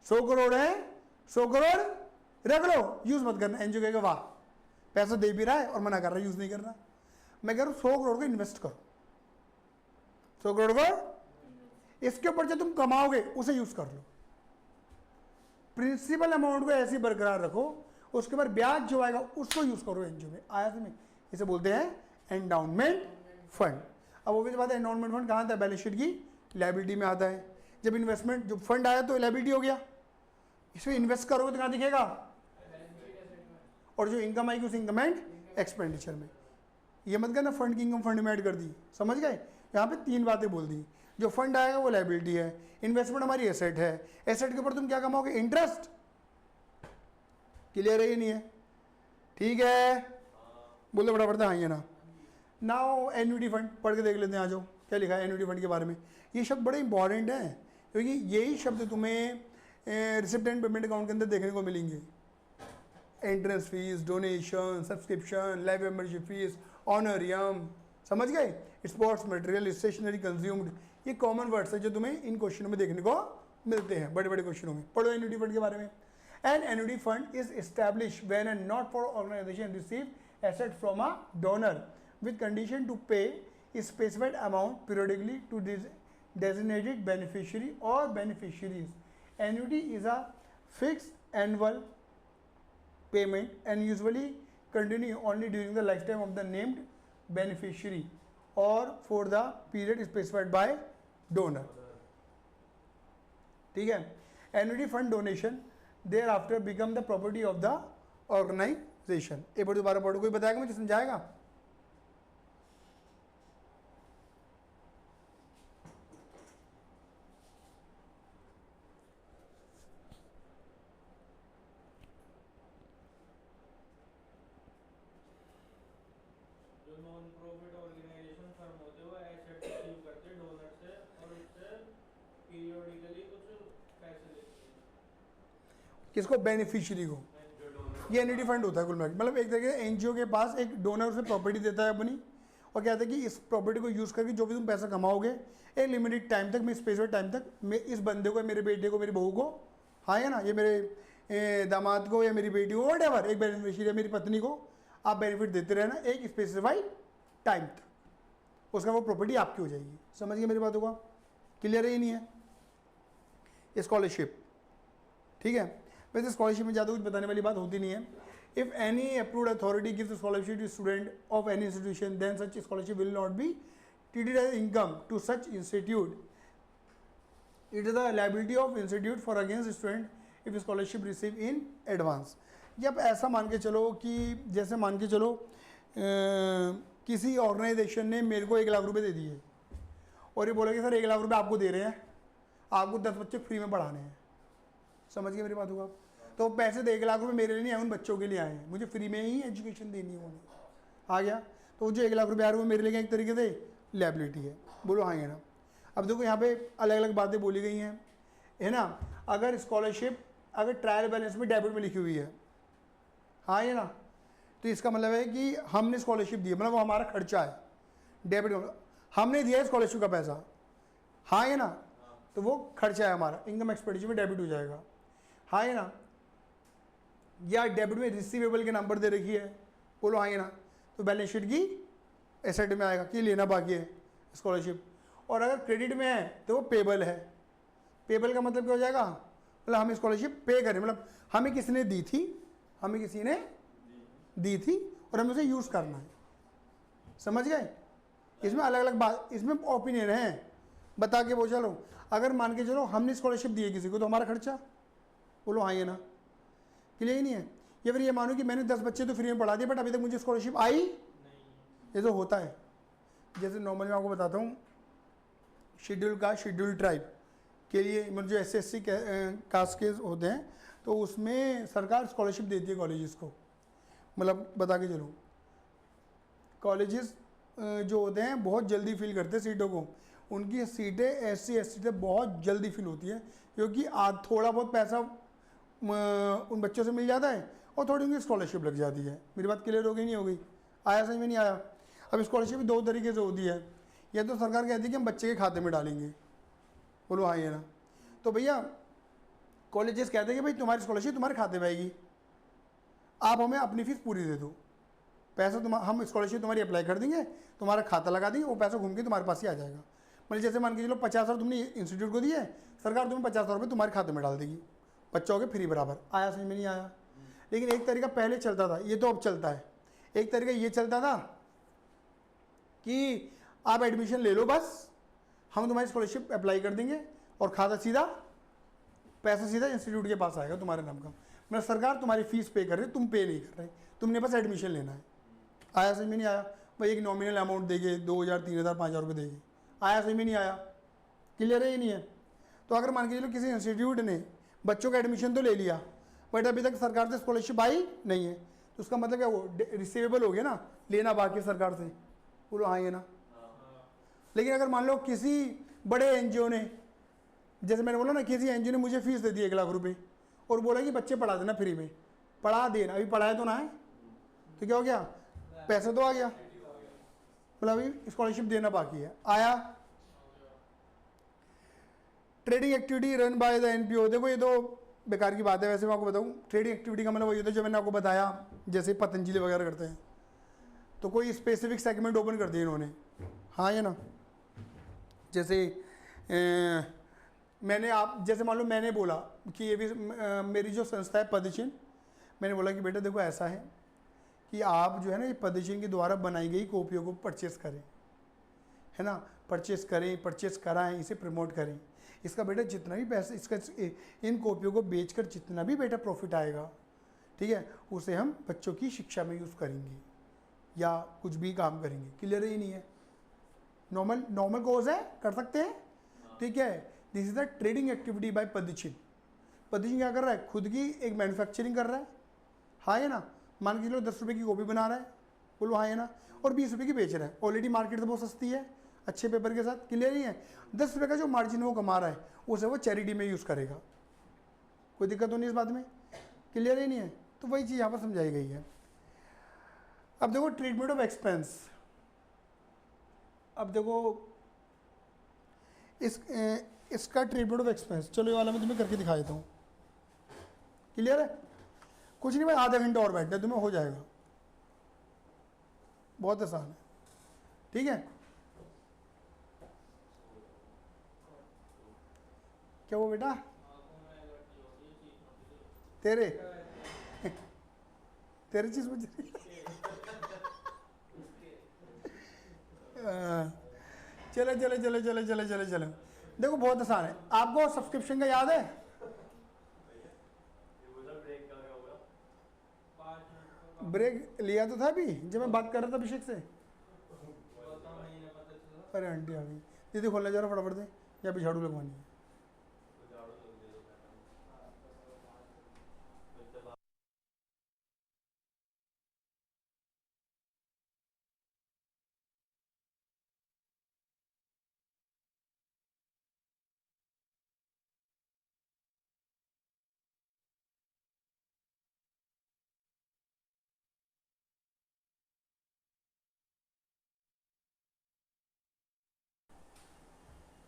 100 करोड़ है, 100 करोड़ रख लो, यूज़ मत करना। NGO कहेगा वाह पैसा दे भी रहा है और मना कर रहा है यूज़ नहीं करना। मैं कह रहा हूँ 100 करोड़ को इन्वेस्ट करो, 100 करोड़ को इसके ऊपर जो तुम कमाओगे उसे यूज़ कर लो। प्रिंसिपल अमाउंट को ऐसी बरकरार रखो, उसके बाद ब्याज जो आएगा उसको यूज़ करो NGO में। आया समझ? इसे बोलते हैं एंडाउनमेंट फंड। अब वो भी बात है, एंडाउनमेंट फंड कहाँ आता है? बैलेंस शीट की लायबिलिटी में आता है। जब इन्वेस्टमेंट, जो फंड आया तो लायबिलिटी हो गया, इसमें इन्वेस्ट करोगे तो कहाँ दिखेगा? और जो इनकम आएगी उस इनकम एंड एक्सपेंडिचर में। ये मत करना फंड की इनकम फंड में ऐड कर दी, समझ गए? यहाँ पे 3 बातें बोल दी। जो फंड आएगा वो लायबिलिटी है, इन्वेस्टमेंट हमारी एसेट है, एसेट के ऊपर तुम क्या कमाओगे? इंटरेस्ट। क्लियर है? ये नहीं है? ठीक है, बोलते बड़ा पड़ता है, हाँ ये ना। नाउ एन्युटी फंड पढ़ के देख लेते हैं, आ जाओ क्या लिखा है एन्युटी फंड के बारे में। ये शब्द बड़े इंपॉर्टेंट हैं क्योंकि यही शब्द तुम्हें रिसिप्ट एंड पेमेंट अकाउंट के अंदर देखने को मिलेंगे। Entrance fees, donation, subscription, life membership fees, honorarium, समझ गए? स्पोर्ट्स मटेरियल, स्टेशनरी कंज्यूम्ड, ये कॉमन वर्ड्स है जो तुम्हें इन क्वेश्चनों में देखने को मिलते हैं, बड़े बड़े क्वेश्चनों में। पढ़ो एन्युटी फंड के बारे में। An annuity fund is establish when and not for organisation receive asset from a donor with condition to pay a specified amount periodically to designated beneficiary or beneficiaries. Annuity is a fixed annual payment and usually continue only during the lifetime of the named beneficiary or for the period specified by donor. ठीक है? Annuity fund donation thereafter become the property of the organization. एक बार दोबारा पढ़ो, कोई बताएगा मुझे, समझाएगा? Non profit organisation firm होते हो एसेट रिसीव करते डोनर से और उससे पीरियडिकली कुछ पैसे लेते हैं। किसको? बेनिफिशियरी को। ये एन्युटी फंड होता है कुल मिलाकर। मतलब एक तरह से NGO के पास एक डोनर उसे प्रॉपर्टी देता है अपनी, और कहता है कि इस प्रॉपर्टी को यूज़ करके जो भी तुम पैसा कमाओगे एक लिमिटेड टाइम तक, मैं स्पेसिफिक टाइम तक, मैं इस बंदे को, मेरे बेटे को, मेरी बहू को, हाँ है ना, ये मेरे दामाद को या मेरी बेटी को, वॉटएवर, एक बेनिफिशियरी है मेरी पत्नी को, आप बेनिफिट देते रहना एक स्पेसिफाइड टाइम तक, उसका वो प्रॉपर्टी आपकी हो जाएगी। समझ गए मेरी बातों का? क्लियर है? ये नहीं है? स्कॉलरशिप, ठीक है? वैसे स्कॉलरशिप में ज़्यादा कुछ बताने वाली बात होती नहीं है। If any approved authority gives scholarship to student of any institution then such scholarship will not be treated as income to such institute. It is the liability of institute for against student if scholarship receive in advance. जब ऐसा मान के चलो कि जैसे मान के चलो किसी ऑर्गेनाइजेशन ने मेरे को 1 लाख रुपए दे दिए और ये बोला कि सर 1 लाख रुपए आपको दे रहे हैं, आपको 10 बच्चे फ्री में पढ़ाने हैं। समझ गए मेरी बात होगा? तो पैसे तो 1 लाख रुपए मेरे लिए नहीं आए, उन बच्चों के लिए आए हैं, मुझे फ्री में ही एजुकेशन देनी है उन्हें। आ गया? तो जो 1 लाख रुपए आ रहे हैं वो मेरे लिए एक तरीके से लायबिलिटी है। बोलो हाँ है ना? अब देखो यहाँ पे अलग अलग बातें बोली गई हैं, है ना? अगर स्कॉलरशिप अगर ट्रायल बैलेंस में डेबिट में लिखी हुई है, हाँ है ना, तो इसका मतलब है कि हमने स्कॉलरशिप दी है, मतलब वो हमारा खर्चा है, डेबिट हमने दिया है स्कॉलरशिप का पैसा, हाँ है ना, तो वो खर्चा है हमारा, इनकम एक्सपेंडिचर में डेबिट हो जाएगा, हाँ है ना। या डेबिट में रिसीवेबल के नंबर दे रखी है, बोलो हाँ है ना, तो बैलेंस शीट की एसेट में आएगा कि लेना बाकी है स्कॉलरशिप। और अगर क्रेडिट में है तो वो पेबल है। पेबल का मतलब क्या हो जाएगा? मतलब हम स्कॉलरशिप पे करें, मतलब हमें किसी ने दी थी, हमें किसी ने दी थी और हमें उसे यूज़ करना है। समझ गए? इसमें अलग अलग बात, इसमें ओपिनियन है, बता के वो चलो। अगर मान के चलो हमने स्कॉलरशिप दी है किसी को तो हमारा खर्चा, बोलो हाँ ये ना, क्लियर ही नहीं है? या फिर ये मानो कि मैंने 10 बच्चे तो फ्री में पढ़ा दिए बट अभी तक मुझे स्कॉलरशिप आई नहीं, ये तो होता है। जैसे नॉर्मली मैं आपको बताता हूँ, शेड्यूल कास्ट शेड्यूल ट्राइब, के लिए, मतलब जो SC कास्ट के होते हैं, तो उसमें सरकार स्कॉलरशिप देती है कॉलेजेस को। मतलब बता के चलो, कॉलेजेस जो होते हैं बहुत जल्दी फिल करते हैं सीटों को, उनकी सीटें SC ST से बहुत जल्दी फिल होती है, क्योंकि थोड़ा बहुत पैसा उन बच्चों से मिल जाता है और थोड़ी उनकी स्कॉलरशिप लग जाती है। मेरी बात क्लियर हो गई नहीं हो गई? आया समझ में नहीं आया? अब स्कॉलरशिप दो तरीके से होती है, या तो सरकार कहती है कि हम बच्चे के खाते में डालेंगे, बोलो हाँ ये ना, तो भैया कॉलेजेस कहते हैं कि भाई तुम्हारी स्कॉलरशिप तुम्हारे खाते में आएगी, आप हमें अपनी फीस पूरी दे दो, पैसा हम स्कॉलरशिप तुम्हारी अप्लाई कर देंगे, तुम्हारा खाता लगा देंगे, वो पैसा घूम के तुम्हारे पास ही आ जाएगा। मतलब जैसे मान के चलो 50,000 तुमने इंस्टीट्यूट को दिए, सरकार तुम्हें 50,000 रुपये तुम्हारे खाते में डाल देगी, बच्चों के फ्री बराबर। आया समझ में नहीं आया? लेकिन एक तरीका पहले चलता था, ये तो अब चलता है। एक तरीका ये चलता था कि आप एडमिशन ले लो, बस हम तुम्हारी स्कॉलरशिप अप्लाई कर देंगे और खाता सीधा, पैसा सीधा इंस्टीट्यूट के पास आएगा तुम्हारे नाम का। मतलब सरकार तुम्हारी फीस पे कर रही, तुम पे नहीं कर रहे, तुमने बस एडमिशन लेना है। आया समझ में नहीं आया? भाई एक नॉमिनल अमाउंट देंगे, 2,000 3,000 5,000 रुपये देंगे। आया समझ में नहीं आया? क्लियर है? ये नहीं है? तो अगर मान के चलो किसी इंस्टीट्यूट ने बच्चों का एडमिशन तो ले लिया, बट अभी तक सरकार से स्कॉलरशिप आई नहीं है, तो उसका मतलब क्या, वो रिसीवेबल हो गया ना, लेना बाकी सरकार से, बोलो हाँ ये ना। लेकिन अगर मान लो किसी बड़े NGO ने, जैसे मैंने बोला ना, किसी NGO ने मुझे फीस दे दी 1 लाख रुपए और बोला कि बच्चे पढ़ा देना फ्री में, पढ़ा देना, अभी पढ़ाया तो ना है, तो क्या हो गया, पैसा तो आ गया, मतलब अभी स्कॉलरशिप देना बाकी है। आया? Trading activity run by the NPO, देखो ये तो बेकार की बात है। वैसे मैं आपको बताऊं, ट्रेडिंग एक्टिविटी का मतलब वही होता है जो मैंने आपको बताया, जैसे पतंजलि वगैरह करते हैं, तो कोई स्पेसिफिक सेगमेंट ओपन कर दिया इन्होंने, हाँ ये ना। जैसे मैंने आप जैसे मान लो मैंने बोला कि ये भी मेरी जो संस्था है पदचिन्ह, मैंने बोला कि बेटा देखो ऐसा है कि आप जो है ना ये पदचिन्ह के द्वारा बनाई गई कॉपियों को परचेस करें, है ना, परचेस करें, परचेस कराएं, इसे प्रमोट करें। इसका बेटा जितना भी पैसा, इसका इन कॉपियों को बेचकर जितना भी बेटा प्रॉफिट आएगा, ठीक है, उसे हम बच्चों की शिक्षा में यूज़ करेंगे या कुछ भी काम करेंगे। क्लियर ही नहीं है? नॉर्मल कोर्स है, कर सकते हैं, ठीक है। This is the trading activity by Padchinh. Padchinh क्या कर रहा है, खुद की एक मैन्युफैक्चरिंग कर रहा है, हाँ है ना, मान के चलो 10 रुपये की कॉपी बना रहा है, बोलो हाँ है ना, और 20 रुपये की बेच रहा है। ऑलरेडी मार्केट तो बहुत सस्ती है अच्छे पेपर के साथ। क्लियर ही है? 10 रुपये का जो मार्जिन वो कमा रहा है उसे वो चैरिटी में यूज़ करेगा, कोई दिक्कत तो नहीं इस बात में? क्लियर ही नहीं है? तो वही चीज़ यहाँ पर समझाई गई है। अब देखो ट्रीटमेंट ऑफ एक्सपेंस, अब देखो इसका ट्रीटमेंट ऑफ एक्सपेंस, चलो ये वाला मैं तुम्हें करके दिखा देता हूँ। क्लियर है? कुछ नहीं भाई, आधा घंटा और बैठना तुम्हें हो जाएगा, बहुत आसान है, ठीक है। क्या वो बेटा तेरे तेरी चीज मुझे चले चले चले चले चले चले चले, देखो बहुत आसान है। आपको सब्सक्रिप्शन का याद है? ब्रेक लिया तो था अभी जब मैं बात कर रहा था अभिषेक से। अरे आंटी आ गई, दीदी खोलना जरा फटाफट से, या भी झाड़ू लगवानी है।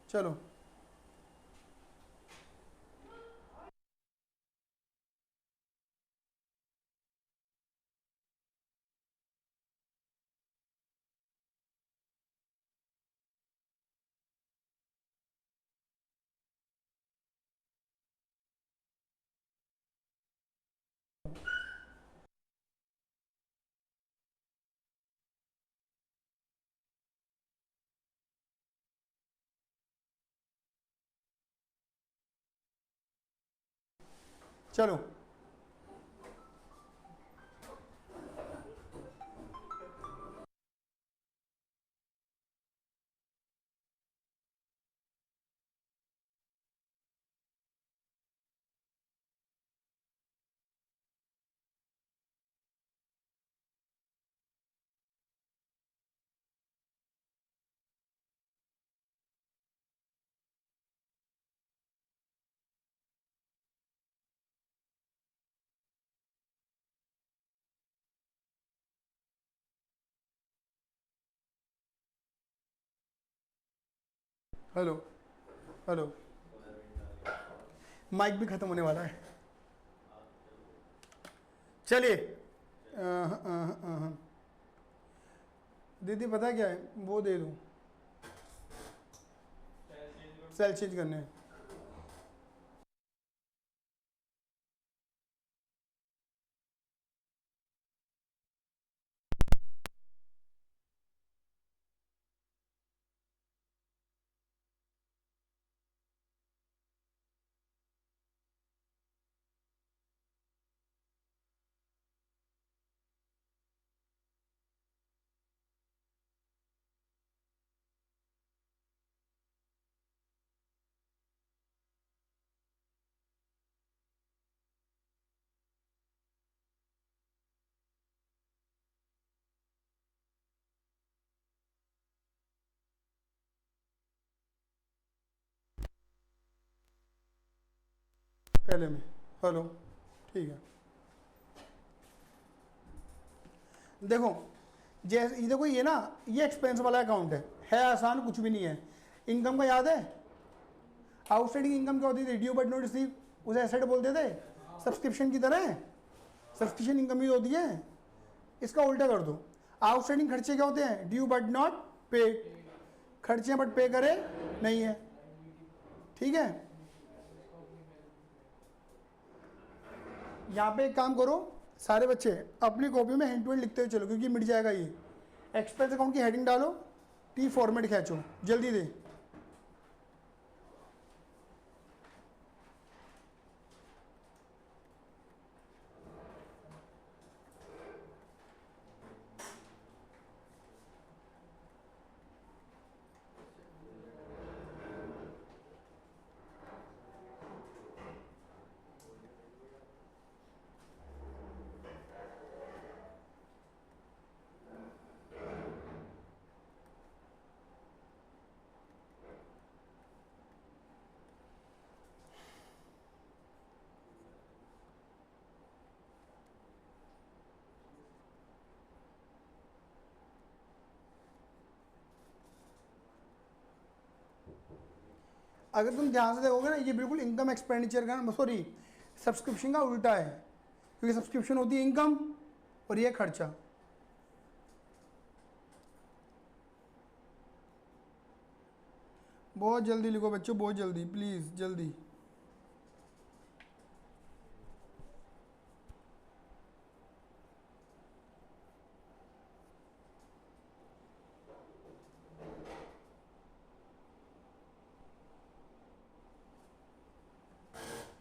चलो चलो हेलो हेलो, माइक भी ख़त्म होने वाला है। चलिए दीदी पता क्या है, वो दे दूँ, सेल चेंज करने हैं। पहले में हेलो, ठीक है। देखो जैसे ये देखो, ये ना ये एक्सपेंस वाला अकाउंट है आसान, कुछ भी नहीं है। इनकम का याद है, आउटस्टैंडिंग इनकम क्या होती थी, ड्यू बट नॉट रिसीव, उसे एसेट बोलते थे, सब्सक्रिप्शन की तरह सब्सक्रिप्शन इनकम ही होती है। इसका उल्टा कर दो, आउटस्टैंडिंग खर्चे क्या होते हैं, ड्यू बट नॉट पे, खर्चे बट पे करे नहीं है, ठीक है। यहाँ पे एक काम करो सारे बच्चे, अपनी कॉपी में हैंड टू हैंड लिखते हुए चलो, क्योंकि मिट जाएगा ये। एक्सपेंस अकाउंट की हेडिंग डालो, टी फॉर्मेट खींचो, जल्दी दे। अगर तुम ध्यान से देखोगे ना, ये बिल्कुल इनकम एक्सपेंडिचर का, सॉरी सब्सक्रिप्शन का उल्टा है, क्योंकि सब्सक्रिप्शन होती है इनकम और ये खर्चा। बहुत जल्दी लिखो बच्चों, बहुत जल्दी, प्लीज़ जल्दी।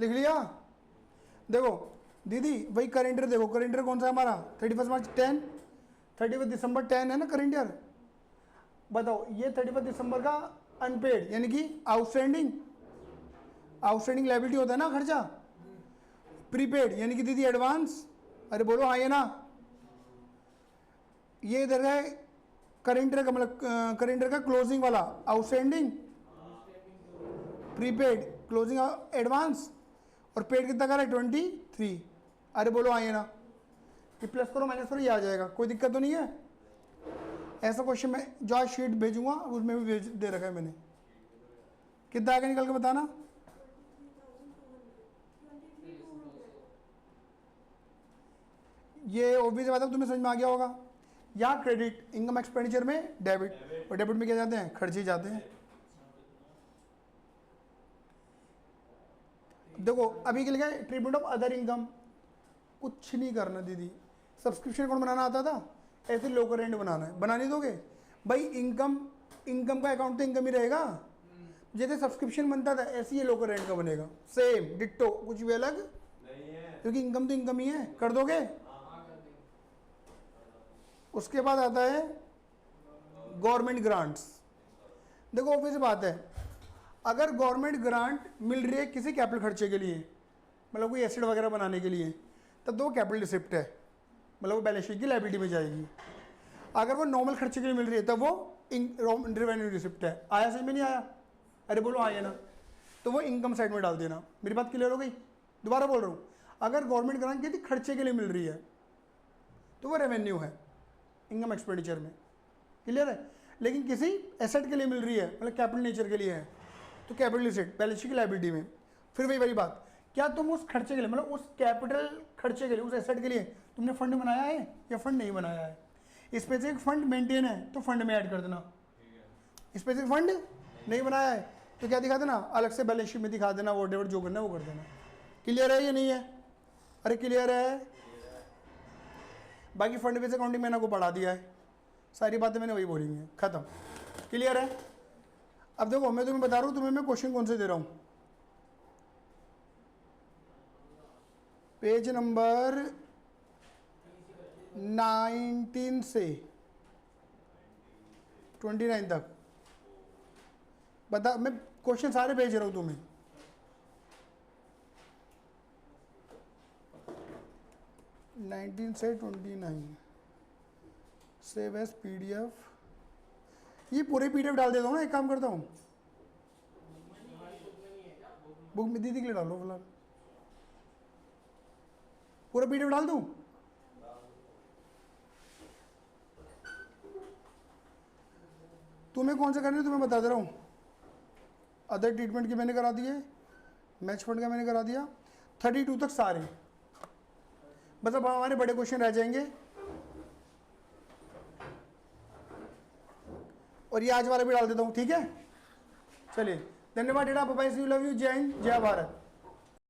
लिख लिया? देखो दीदी वही करेंट ईयर देखो, करेंट ईयर कौन सा है हमारा, 31 मार्च 10, 31 दिसंबर 10 है ना करेंट ईयर। बताओ ये 31 दिसंबर का अनपेड यानी कि आउटस्टैंडिंग, आउटस्टैंडिंग लायबिलिटी होता है ना खर्चा। प्रीपेड यानी कि दीदी एडवांस, अरे बोलो हाँ ये ना। ये इधर है करेंट ईयर का, मतलब करेंट ईयर का क्लोजिंग वाला आउटस्टैंडिंग, प्रीपेड क्लोजिंग एडवांस, और पेड कितना कर रहा है 23। अरे बोलो हाँ ये ना, ये प्लस करो माइनस करो ये आ जाएगा, कोई दिक्कत तो नहीं है। ऐसा क्वेश्चन मैं जो आज शीट भेजूंगा उसमें भी भेज दे रखा है मैंने, कितना आगे निकल के बताना। ये ऑब्वियस बात है, तुम्हें समझ में आ गया होगा। या क्रेडिट इनकम एक्सपेंडिचर में डेबिट, और डेबिट में क्या जाते हैं, खर्चे जाते हैं। देखो अभी के लिए ट्रीटमेंट ऑफ अदर इनकम, कुछ नहीं करना दीदी। सब्सक्रिप्शन अकाउंट बनाना आता था, ऐसे लोकल रेंट बनाना है, बना नहीं दोगे भाई। इनकम, इनकम का अकाउंट तो इनकम ही रहेगा, जैसे सब्सक्रिप्शन बनता था ऐसे ही लोकल रेंट का बनेगा, सेम डिट्टो, कुछ भी अलग नहीं है, क्योंकि इनकम तो इनकम ही है। कर दोगे? उसके बाद आता है गवर्नमेंट ग्रांट्स। देखो ऑब्वियस बात है, अगर गवर्नमेंट ग्रांट मिल रही है किसी कैपिटल खर्चे के लिए, मतलब कोई एसेट वगैरह बनाने के लिए, तब तो वो कैपिटल रिसिप्ट है, मतलब वो बैलेंस शीट की लायबिलिटी में जाएगी। अगर वो नॉर्मल खर्चे के लिए मिल रही है तब वो रेवेन्यू रिसिप्ट है। आया समझ में नहीं आया? अरे बोलो आया ना, तो वो इनकम साइड में डाल देना। मेरी बात क्लियर हो गई? दोबारा बोल रहा हूँ, अगर गवर्नमेंट ग्रांट किसी खर्चे के लिए मिल रही है तो वो रेवेन्यू है इनकम एक्सपेंडिचर में, क्लियर है। लेकिन किसी एसेट के लिए मिल रही है, मतलब कैपिटल नेचर के लिए है, तो कैपिटल एसेट बैलेंस शीट की लायबिलिटी में। फिर वही वाली बात, क्या तुम उस खर्चे के लिए, मतलब उस कैपिटल खर्चे के लिए, उस एसेट के लिए तुमने फंड बनाया है या फंड नहीं बनाया है? स्पेसिफिक फंड मेंटेन है तो फंड में ऐड कर देना, स्पेसिफिक फंड नहीं बनाया है तो क्या दिखा देना, अलग से बैलेंस शीट में दिखा देना, वॉट जो करना है वो कर देना। क्लियर है या नहीं है? अरे क्लियर है। बाकी फंड बेस अकाउंटिंग मैंने आपको पढ़ा दिया है, सारी बातें मैंने वही बोली हुई हैं, खत्म। क्लियर है? अब देखो मैं तुम्हें बता रहा हूँ, तुम्हें मैं क्वेश्चन कौन से दे रहा हूँ, पेज नंबर 19 से 29 तक बता, मैं क्वेश्चन सारे भेज रहा हूँ तुम्हें। नाइनटीन से 29 सेव एज PDF, ये पूरे PDF डाल देता हूँ ना, एक काम करता हूँ बुक में दीदी के लिए डालो फिलहाल, पूरा PDF डाल दूँ। तुम्हें कौन सा करना है तुम्हें बता दे रहा हूँ, अदर ट्रीटमेंट की मैंने करा दिए, मैच फंड का मैंने करा दिया, 32 तक सारे, बस अब हमारे बड़े क्वेश्चन रह जाएंगे, और ये आज वाला भी डाल देता हूँ, ठीक है? चलिए, धन्यवाद डेटा, bye bye, see you, love you, जय हिंद, जय भारत।